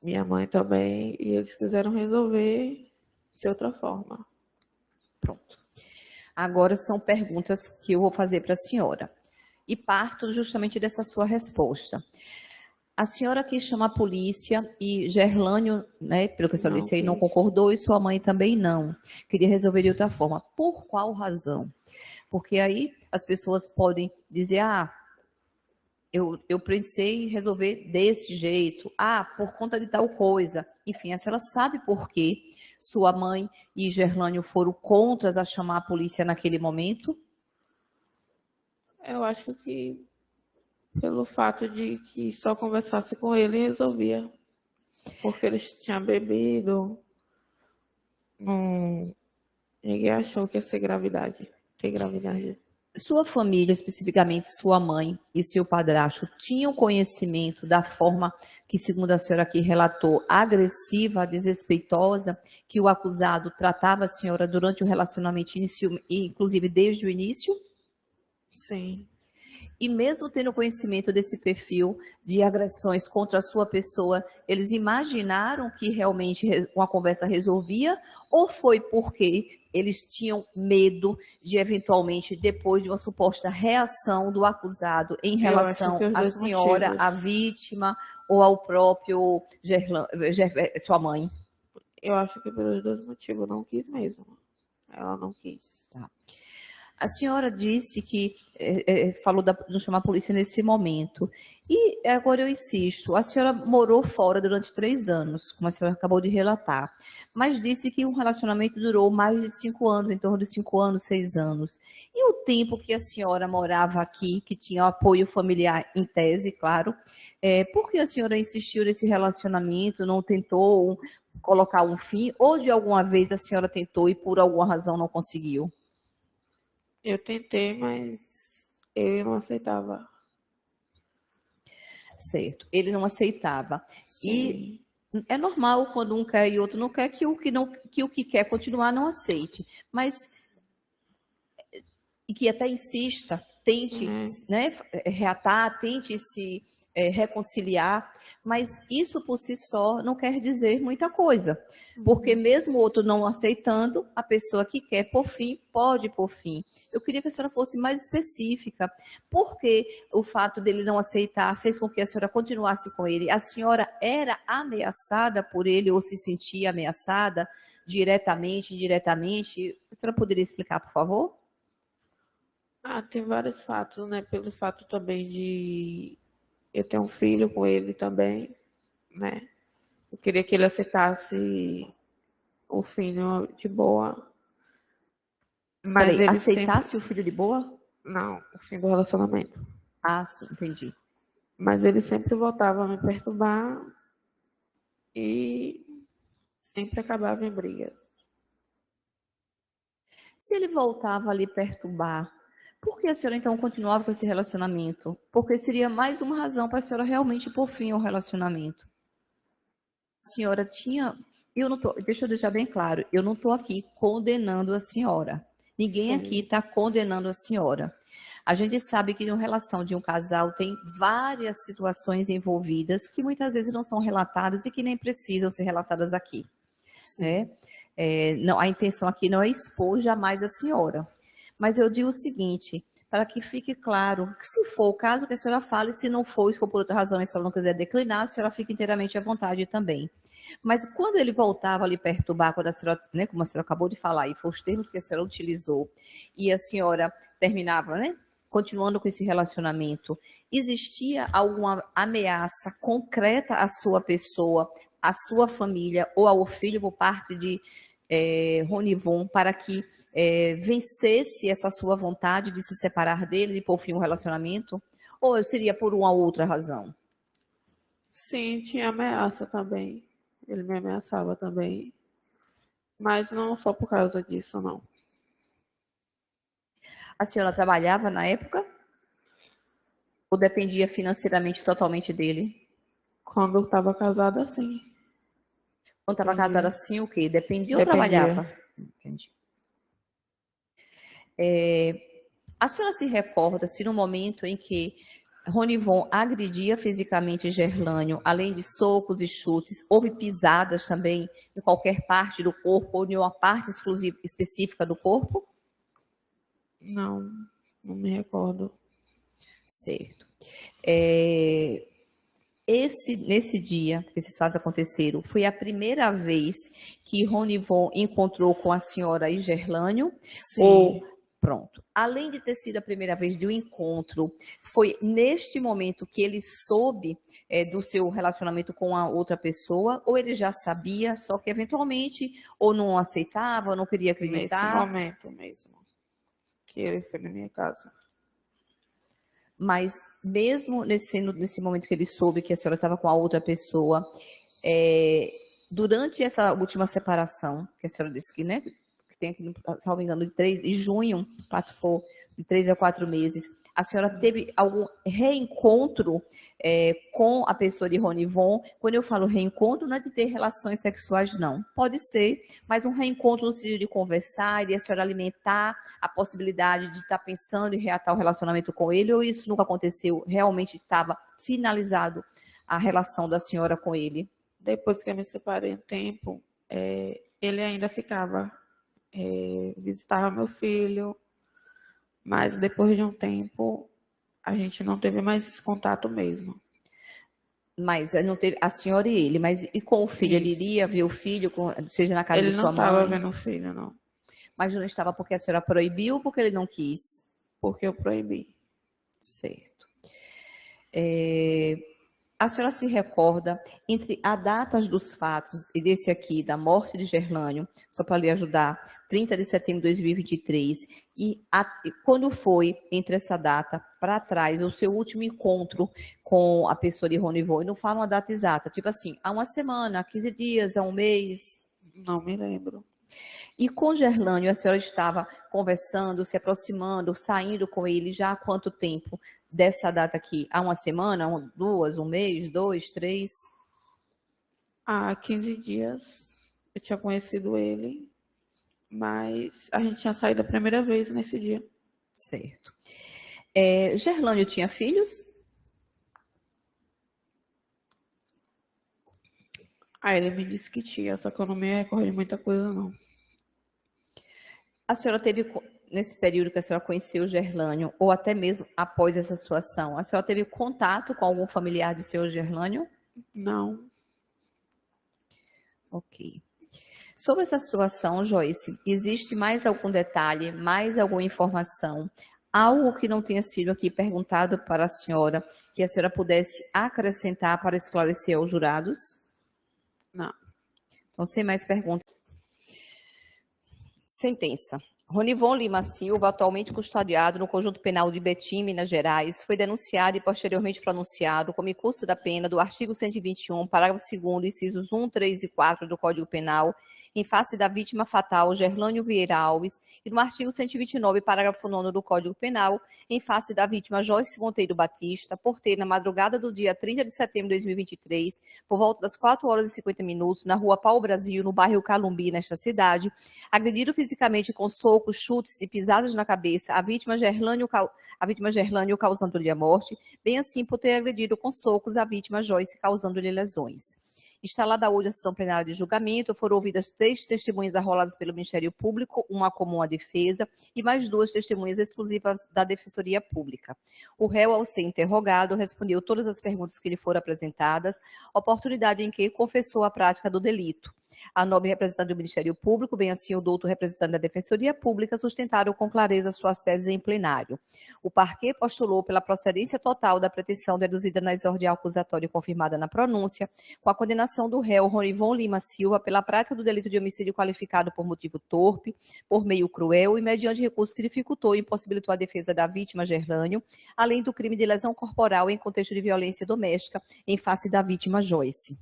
minha mãe também, e eles quiseram resolver de outra forma. Pronto. Agora são perguntas que eu vou fazer para a senhora. E parto justamente dessa sua resposta. A senhora quis chamar a polícia e Gerlânio, né, pelo que a senhora disse aí, não concordou e sua mãe também não. Queria resolver de outra forma. Por qual razão? Porque aí as pessoas podem dizer, eu pensei em resolver desse jeito. Por conta de tal coisa. Enfim, a senhora sabe por quê sua mãe e Gerlânio foram contras a chamar a polícia naquele momento? Eu acho que pelo fato de que só conversasse com ele resolvia. Porque eles tinham bebido. Ninguém achou que ia ser gravidade. Ter gravidade. Sua família, especificamente sua mãe e seu padrasto, tinham conhecimento da forma que, segundo a senhora aqui relatou, agressiva, desrespeitosa, que o acusado tratava a senhora durante o relacionamento início, inclusive desde o início? Sim. E mesmo tendo conhecimento desse perfil de agressões contra a sua pessoa, eles imaginaram que realmente uma conversa resolvia? Ou foi porque eles tinham medo de, eventualmente, depois de uma suposta reação do acusado em relação à senhora, à vítima, ou ao próprio sua mãe? Eu acho que pelos dois motivos. Não quis mesmo. Ela não quis. Tá. A senhora disse que falou de chamar a polícia nesse momento. E agora eu insisto, a senhora morou fora durante 3 anos, como a senhora acabou de relatar, mas disse que um relacionamento durou mais de 5 anos, em torno de 5 anos, 6 anos. E o tempo que a senhora morava aqui, que tinha apoio familiar em tese, claro, por que a senhora insistiu nesse relacionamento, não tentou colocar um fim, ou de alguma vez a senhora tentou e por alguma razão não conseguiu? Eu tentei, mas ele não aceitava. Certo, ele não aceitava. Sim. E é normal quando um quer e outro não quer que o que quer continuar não aceite. Mas e que até insista, tente né, reatar, tente se reconciliar, mas isso por si só não quer dizer muita coisa, porque mesmo o outro não aceitando, a pessoa que quer por fim, pode por fim. Eu queria que a senhora fosse mais específica, porque o fato dele não aceitar fez com que a senhora continuasse com ele. A senhora era ameaçada por ele ou se sentia ameaçada diretamente, indiretamente? A senhora poderia explicar, por favor? Tem vários fatos, né? Pelo fato também de eu ter um filho com ele também, né? Eu queria que ele aceitasse o filho de boa. Mas ele aceitasse sempre... o filho de boa? Não, o fim do relacionamento. Sim, entendi. Mas ele sempre voltava a me perturbar e sempre acabava em brigas. Se ele voltava a lhe perturbar, por que a senhora então continuava com esse relacionamento? Porque seria mais uma razão para a senhora realmente pôr fim ao relacionamento. A senhora tinha... deixa eu deixar bem claro, eu não estou aqui condenando a senhora. Ninguém aqui está condenando a senhora. A gente sabe que na relação de um casal tem várias situações envolvidas que muitas vezes não são relatadas e que nem precisam ser relatadas aqui. Né? Não, a intenção aqui não é expor jamais a senhora. Mas eu digo o seguinte, para que fique claro, que se for o caso, que a senhora fale, se não for, se for por outra razão e a senhora não quiser declinar, a senhora fica inteiramente à vontade também. Mas quando ele voltava a lhe perturbar, quando a senhora, né, como a senhora acabou de falar, e foi os termos que a senhora utilizou, e a senhora terminava, né, continuando com esse relacionamento, existia alguma ameaça concreta à sua pessoa, à sua família ou ao filho por parte de Ronivon para que vencesse essa sua vontade de se separar dele e pôr fim ao relacionamento? Ou seria por uma outra razão? Sim, tinha ameaça também. Ele me ameaçava também. Mas não só por causa disso, não. A senhora trabalhava na época? Ou dependia financeiramente totalmente dele? Quando eu estava casada, sim. Quando estava casada, sim, o quê? Dependia ou trabalhava? Entendi. A senhora se recorda se no momento em que Ronivon agredia fisicamente Gerlânio, além de socos e chutes. Houve pisadas também em qualquer parte do corpo ou em uma parte exclusiva, específica do corpo? Não, não me recordo. Certo. Nesse dia que esses fatos aconteceram, foi a primeira vez que Ronivon encontrou com a senhora e Gerlânio? Sim. Ou, pronto, além de ter sido a primeira vez do encontro, foi neste momento que ele soube do seu relacionamento com a outra pessoa, ou ele já sabia, só que eventualmente ou não aceitava, ou não queria acreditar? Nesse momento mesmo, que ele foi na minha casa. Mas mesmo nesse momento que ele soube que a senhora estava com a outra pessoa, durante essa última separação, que a senhora disse que, né, que tem aqui, salvo engano, de junho, de 3 a 4 meses, a senhora teve algum reencontro com a pessoa de Ronivon? Quando eu falo reencontro, não é de ter relações sexuais, não. Pode ser, mas um reencontro no sentido de conversar e a senhora alimentar a possibilidade de estar pensando em reatar o relacionamento com ele, ou isso nunca aconteceu? Realmente estava finalizado a relação da senhora com ele? Depois que eu me separei um tempo, ele ainda ficava, visitava meu filho, mas depois de um tempo a gente não teve mais contato mesmo. Mas não teve a senhora e ele, mas e com o filho? Ele iria ver o filho, seja na casa de sua mãe? Ele não estava vendo o filho, não. Mas não estava porque a senhora proibiu ou porque ele não quis? Porque eu proibi. Certo. A senhora se recorda, entre as datas dos fatos, e desse aqui, da morte de Gerlânio, só para lhe ajudar, 30 de setembro de 2023, e quando foi, entre essa data para trás, o seu último encontro com a pessoa de Ronivon? E não fala uma data exata, tipo assim, há uma semana, há 15 dias, há um mês? Não me lembro. E com Gerlânio, a senhora estava conversando, se aproximando, saindo com ele já há quanto tempo dessa data aqui? Há uma semana, duas, um mês, 2, 3? Há 15 dias eu tinha conhecido ele, mas a gente tinha saído a primeira vez nesse dia. Certo. Gerlânio tinha filhos? Ele me disse que tinha, só que eu não me recordo de muita coisa, não. A senhora teve, nesse período que a senhora conheceu o Gerlânio, ou até mesmo após essa situação, a senhora teve contato com algum familiar do seu Gerlânio? Não. Ok. Sobre essa situação, Joyce, existe mais algum detalhe, mais alguma informação, algo que não tenha sido aqui perguntado para a senhora, que a senhora pudesse acrescentar para esclarecer aos jurados? Não. Então, sem mais perguntas. Sentença. Ronivon Lima Silva, atualmente custodiado no Conjunto Penal de Betim, Minas Gerais, foi denunciado e posteriormente pronunciado como curso da pena do artigo 121, parágrafo 2º, incisos 1, 3 e 4 do Código Penal, em face da vítima fatal Gerlânio Vieira Alves, e no artigo 129, parágrafo 9º do Código Penal, em face da vítima Joyce Monteiro Batista, por ter, na madrugada do dia 30 de setembro de 2023, por volta das 4 horas e 50 minutos, na rua Pau Brasil, no bairro Calumbi, nesta cidade, agredido fisicamente com socos, chutes e pisadas na cabeça a vítima Gerlânio, causando-lhe a morte, bem assim por ter agredido com socos a vítima Joyce, causando-lhe lesões. Instalada hoje a sessão plenária de julgamento, foram ouvidas 3 testemunhas arroladas pelo Ministério Público, uma comum à defesa e mais 2 testemunhas exclusivas da Defensoria Pública. O réu, ao ser interrogado, respondeu todas as perguntas que lhe foram apresentadas, oportunidade em que confessou a prática do delito. A nobre representante do Ministério Público, bem assim o douto representante da Defensoria Pública, sustentaram com clareza suas teses em plenário. O parquê postulou pela procedência total da pretensão deduzida na exordia acusatória confirmada na pronúncia, com a condenação do réu Ronivon Lima Silva pela prática do delito de homicídio qualificado por motivo torpe, por meio cruel e mediante recurso que dificultou e impossibilitou a defesa da vítima Gerlânio, além do crime de lesão corporal em contexto de violência doméstica em face da vítima Joyce.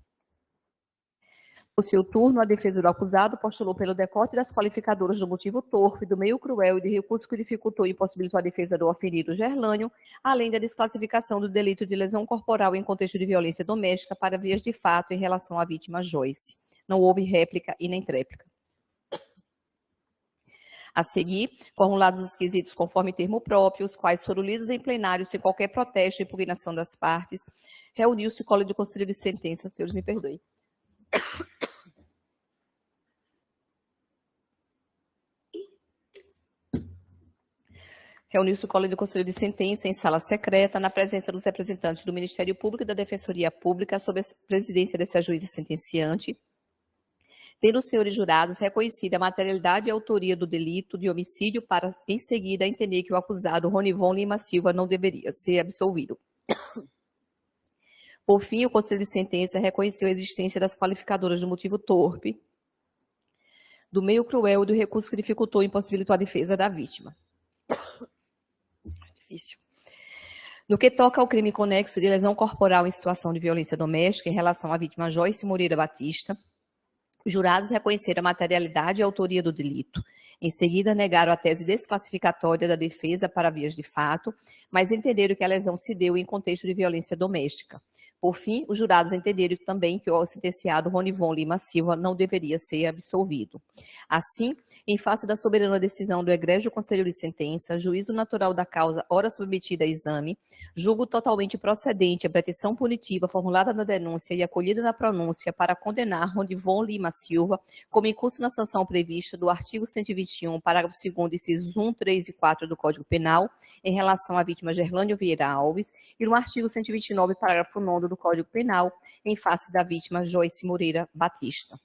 Por seu turno, a defesa do acusado postulou pelo decote das qualificadoras do motivo torpe, do meio cruel e de recurso que dificultou e impossibilitou a defesa do ofendido Gerlânio, além da desclassificação do delito de lesão corporal em contexto de violência doméstica para vias de fato em relação à vítima Joyce. Não houve réplica e nem tréplica. A seguir, formulados os quesitos conforme termo próprio, os quais foram lidos em plenário sem qualquer protesto ou impugnação das partes, reuniu-se o Colégio do Conselho de Sentença. Senhores, me perdoem. Reuniu-se o Colégio do Conselho de Sentença em sala secreta, na presença dos representantes do Ministério Público e da Defensoria Pública, sob a presidência dessa juíza sentenciante, tendo os senhores jurados reconhecido a materialidade e a autoria do delito de homicídio para, em seguida, entender que o acusado Ronivon Lima Silva não deveria ser absolvido. Por fim, o Conselho de Sentença reconheceu a existência das qualificadoras do motivo torpe, do meio cruel e do recurso que dificultou e impossibilitou a defesa da vítima. Difícil. No que toca ao crime conexo de lesão corporal em situação de violência doméstica em relação à vítima Joyce Moreira Batista, os jurados reconheceram a materialidade e a autoria do delito. Em seguida, negaram a tese desclassificatória da defesa para vias de fato, mas entenderam que a lesão se deu em contexto de violência doméstica. Por fim, os jurados entenderam também que o sentenciado Ronivon Lima Silva não deveria ser absolvido. Assim, em face da soberana decisão do egrégio Conselho de Sentença, juízo natural da causa ora submetida a exame, julgo totalmente procedente a petição punitiva formulada na denúncia e acolhida na pronúncia para condenar Ronivon Lima Silva como incurso na sanção prevista do artigo 121, parágrafo 2º, incisos 1, 3 e 4 do Código Penal, em relação à vítima Gerlânio Vieira Alves, e no artigo 129, parágrafo 9º do Código Penal, em face da vítima Joyce Moreira Batista.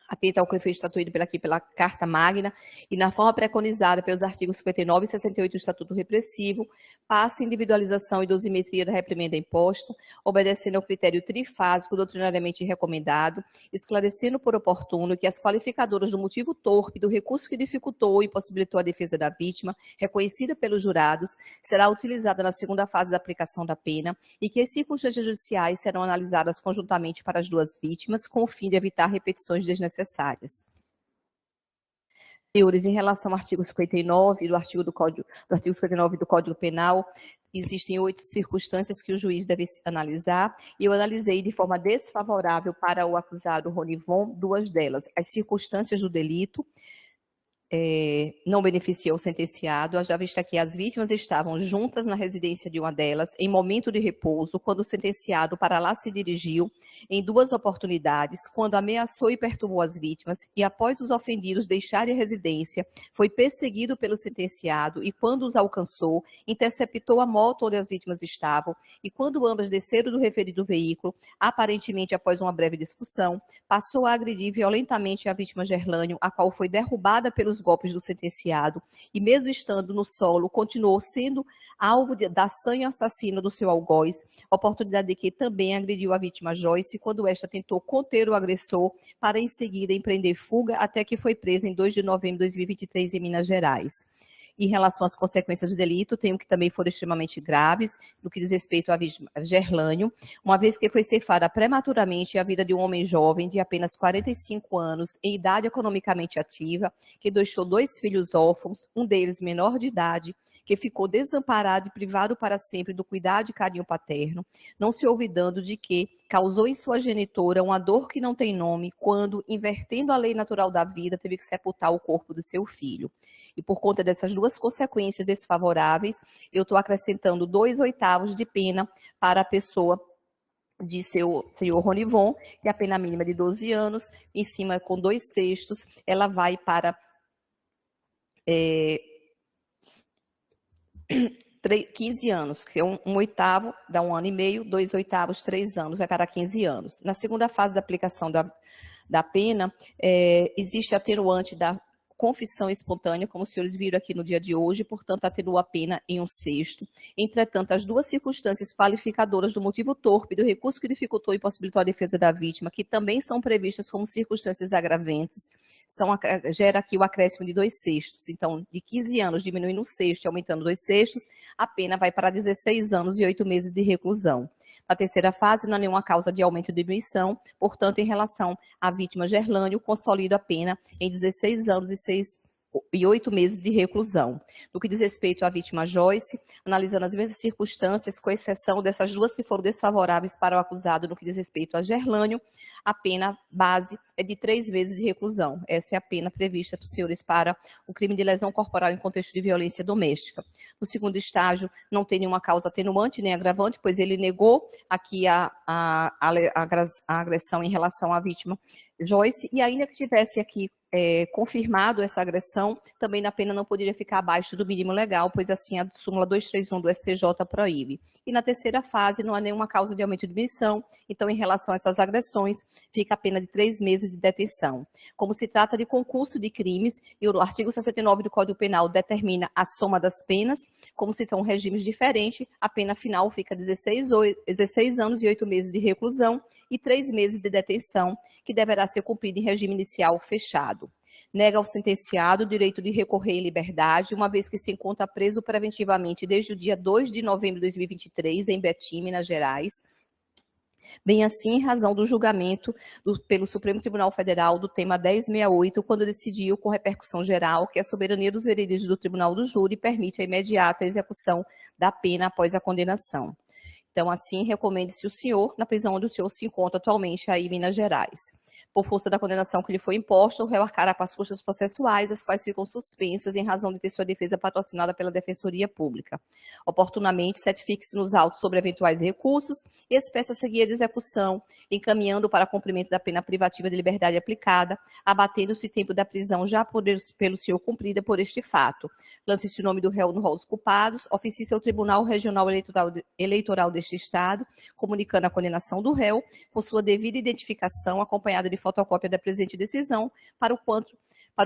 Atenta ao que foi estatuído pela Carta Magna e na forma preconizada pelos artigos 59 e 68 do Estatuto Repressivo, passa a individualização e dosimetria da reprimenda imposta, obedecendo ao critério trifásico doutrinariamente recomendado, esclarecendo por oportuno que as qualificadoras do motivo torpe do recurso que dificultou ou impossibilitou a defesa da vítima, reconhecida pelos jurados, será utilizada na segunda fase da aplicação da pena e que as circunstâncias judiciais serão analisadas conjuntamente para as duas vítimas, com o fim de evitar repetições desnecessárias. Senhores, em relação ao artigo 59 do artigo 59 do Código Penal, existem 8 circunstâncias que o juiz deve analisar, e eu analisei de forma desfavorável para o acusado Ronivon 2 delas. As circunstâncias do delito não beneficiou o sentenciado, já vista que as vítimas estavam juntas na residência de uma delas, em momento de repouso, quando o sentenciado para lá se dirigiu, em 2 oportunidades, quando ameaçou e perturbou as vítimas, e após os ofendidos deixarem a residência, foi perseguido pelo sentenciado, e quando os alcançou, interceptou a moto onde as vítimas estavam, e quando ambas desceram do referido veículo, aparentemente após uma breve discussão, passou a agredir violentamente a vítima Gerlânio, a qual foi derrubada pelos golpes do sentenciado, e mesmo estando no solo, continuou sendo alvo da sanha assassina do seu algoz, oportunidade de que também agrediu a vítima Joyce, quando esta tentou conter o agressor, para em seguida empreender fuga, até que foi presa em 2 de novembro de 2023 em Minas Gerais. Em relação às consequências do delito, tenho que também foram extremamente graves, no que diz respeito à vítima Gerlânio, uma vez que foi ceifada prematuramente a vida de um homem jovem de apenas 45 anos, em idade economicamente ativa, que deixou 2 filhos órfãos, um deles menor de idade, que ficou desamparado e privado para sempre do cuidado e carinho paterno, não se olvidando de que causou em sua genitora uma dor que não tem nome, quando, invertendo a lei natural da vida, teve que sepultar o corpo de seu filho. E por conta dessas 2 consequências desfavoráveis, eu estou acrescentando 2/8 de pena para a pessoa de seu senhor Ronivon, que é a pena mínima de 12 anos, em cima com 2/6, ela vai para 15 anos, que é 1/8 dá 1 ano e meio, 2/8, 3 anos, vai para 15 anos. Na segunda fase da aplicação da pena, existe atenuante da confissão espontânea, como os senhores viram aqui no dia de hoje, portanto, atenua a pena em 1/6. Entretanto, as 2 circunstâncias qualificadoras do motivo torpe, do recurso que dificultou e possibilitou a defesa da vítima, que também são previstas como circunstâncias agravantes, gera aqui o acréscimo de 2/6. Então, de 15 anos diminuindo 1/6 e aumentando 2/6, a pena vai para 16 anos e 8 meses de reclusão. Na terceira fase, não há nenhuma causa de aumento de diminuição, portanto, em relação à vítima Gerlânio, consolida a pena em 16 anos e 6 e 8 meses de reclusão. No que diz respeito à vítima Joyce, analisando as mesmas circunstâncias, com exceção dessas duas que foram desfavoráveis para o acusado no que diz respeito a Gerlânio, a pena base é de 3 meses de reclusão. Essa é a pena prevista para os senhores para o crime de lesão corporal em contexto de violência doméstica. No segundo estágio, não tem nenhuma causa atenuante nem agravante, pois ele negou aqui a agressão em relação à vítima Joyce, e ainda que tivesse aqui confirmado essa agressão, também na pena não poderia ficar abaixo do mínimo legal, pois assim a súmula 231 do STJ proíbe. E na terceira fase não há nenhuma causa de aumento de diminuição, então em relação a essas agressões, fica a pena de 3 meses de detenção. Como se trata de concurso de crimes, e o artigo 69 do Código Penal determina a soma das penas, como se são regimes diferentes, a pena final fica 16 anos e 8 meses de reclusão e 3 meses de detenção, que deverá ser cumprido em regime inicial fechado. Nega ao sentenciado o direito de recorrer em liberdade, uma vez que se encontra preso preventivamente desde o dia 2 de novembro de 2023, em Betim, Minas Gerais, bem assim em razão do julgamento pelo Supremo Tribunal Federal do tema 1068, quando decidiu, com repercussão geral, que a soberania dos veredictos do Tribunal do Júri permite a imediata execução da pena após a condenação. Então, assim, recomende-se o senhor na prisão onde o senhor se encontra atualmente, aí em Minas Gerais. Por força da condenação que lhe foi imposta, o réu arcará com as custas processuais, as quais ficam suspensas em razão de ter sua defesa patrocinada pela Defensoria Pública. Oportunamente, certifique-se nos autos sobre eventuais recursos e expeça a seguir a execução, encaminhando para cumprimento da pena privativa de liberdade aplicada, abatendo-se o tempo da prisão já pelo senhor cumprida por este fato. Lance-se o nome do réu no rol dos culpados, oficie-se ao Tribunal Regional Eleitoral deste Estado, comunicando a condenação do réu, com sua devida identificação, acompanhada de fotocópia da presente decisão, para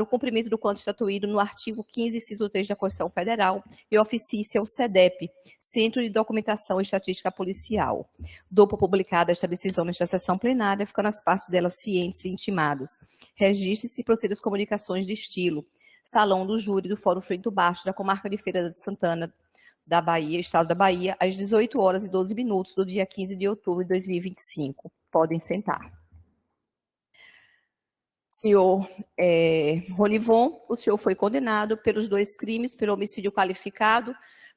o cumprimento do quanto estatuído no artigo 15, inciso 3 da Constituição Federal, e oficie-se ao CEDEP, Centro de Documentação e Estatística Policial. Dou por publicada esta decisão nesta sessão plenária, ficando as partes dela cientes e intimadas. Registre-se e proceda às comunicações de estilo. Salão do Júri do Fórum Frente Baixo, da Comarca de Feira de Santana, da Bahia, Estado da Bahia, às 18 horas e 12 minutos do dia 15 de outubro de 2025. Podem sentar. Senhor Ronivon, o senhor foi condenado pelos 2 crimes, pelo homicídio qualificado,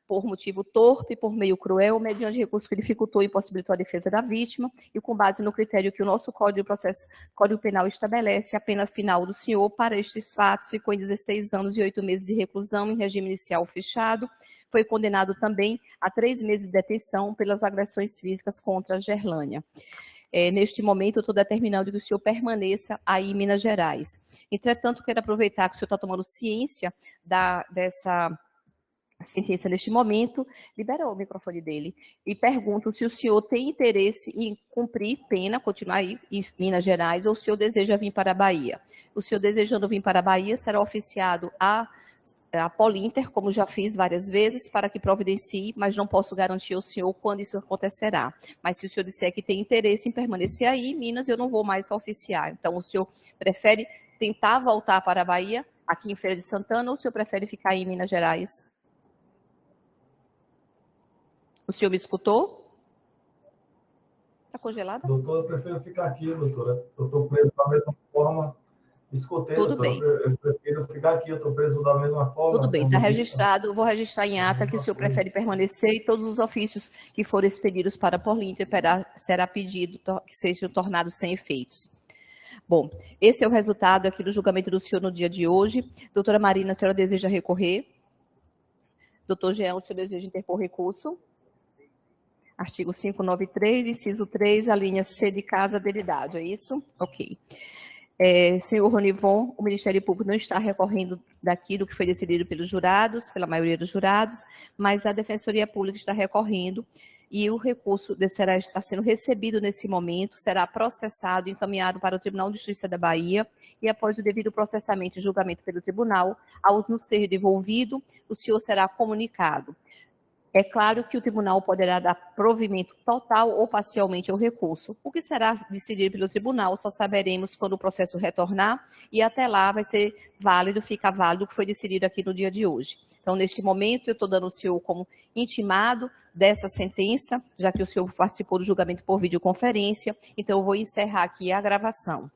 por motivo torpe, por meio cruel, mediante recurso que dificultou e impossibilitou a defesa da vítima, e com base no critério que o nosso Código Penal estabelece, a pena final do senhor para estes fatos ficou em 16 anos e 8 meses de reclusão em regime inicial fechado. Foi condenado também a 3 meses de detenção pelas agressões físicas contra a Gerlânia. Neste momento, eu estou determinando que o senhor permaneça aí em Minas Gerais. Entretanto, quero aproveitar que o senhor está tomando ciência dessa sentença neste momento, libera o microfone dele, e pergunto se o senhor tem interesse em cumprir pena, continuar aí em Minas Gerais, ou se o senhor deseja vir para a Bahia. O senhor desejando vir para a Bahia, será oficiado a Polinter, como já fiz várias vezes, para que providencie, mas não posso garantir ao senhor quando isso acontecerá. Mas se o senhor disser que tem interesse em permanecer aí em Minas, eu não vou mais oficiar. Então, o senhor prefere tentar voltar para a Bahia, aqui em Feira de Santana, ou o senhor prefere ficar aí em Minas Gerais? O senhor me escutou? Está congelada? Doutora, eu prefiro ficar aqui, doutora. Eu estou preso da mesma forma. Escutei, Tudo doutora. bem. Eu prefiro ficar aqui, eu estou preso da mesma forma. Tudo bem, está registrado. Eu vou registrar em ata que o senhor prefere permanecer, e todos os ofícios que forem expedidos para a Polinter será pedido que sejam tornados sem efeitos. Bom, esse é o resultado aqui do julgamento do senhor no dia de hoje. Doutora Marina, a senhora deseja recorrer? Doutor Jean, o senhor deseja interpor recurso? Artigo 593, inciso 3, a linha C de casa, delidade, é isso? Ok. Senhor Ronivon, o Ministério Público não está recorrendo daquilo que foi decidido pelos jurados, pela maioria dos jurados, mas a Defensoria Pública está recorrendo e o recurso está sendo recebido nesse momento, será processado e encaminhado para o Tribunal de Justiça da Bahia e após o devido processamento e julgamento pelo tribunal, ao não ser devolvido, o senhor será comunicado. É claro que o tribunal poderá dar provimento total ou parcialmente ao recurso. O que será decidido pelo tribunal só saberemos quando o processo retornar e até lá vai ser válido, fica válido o que foi decidido aqui no dia de hoje. Então, neste momento, eu estou dando o senhor como intimado dessa sentença, já que o senhor participou do julgamento por videoconferência, então eu vou encerrar aqui a gravação.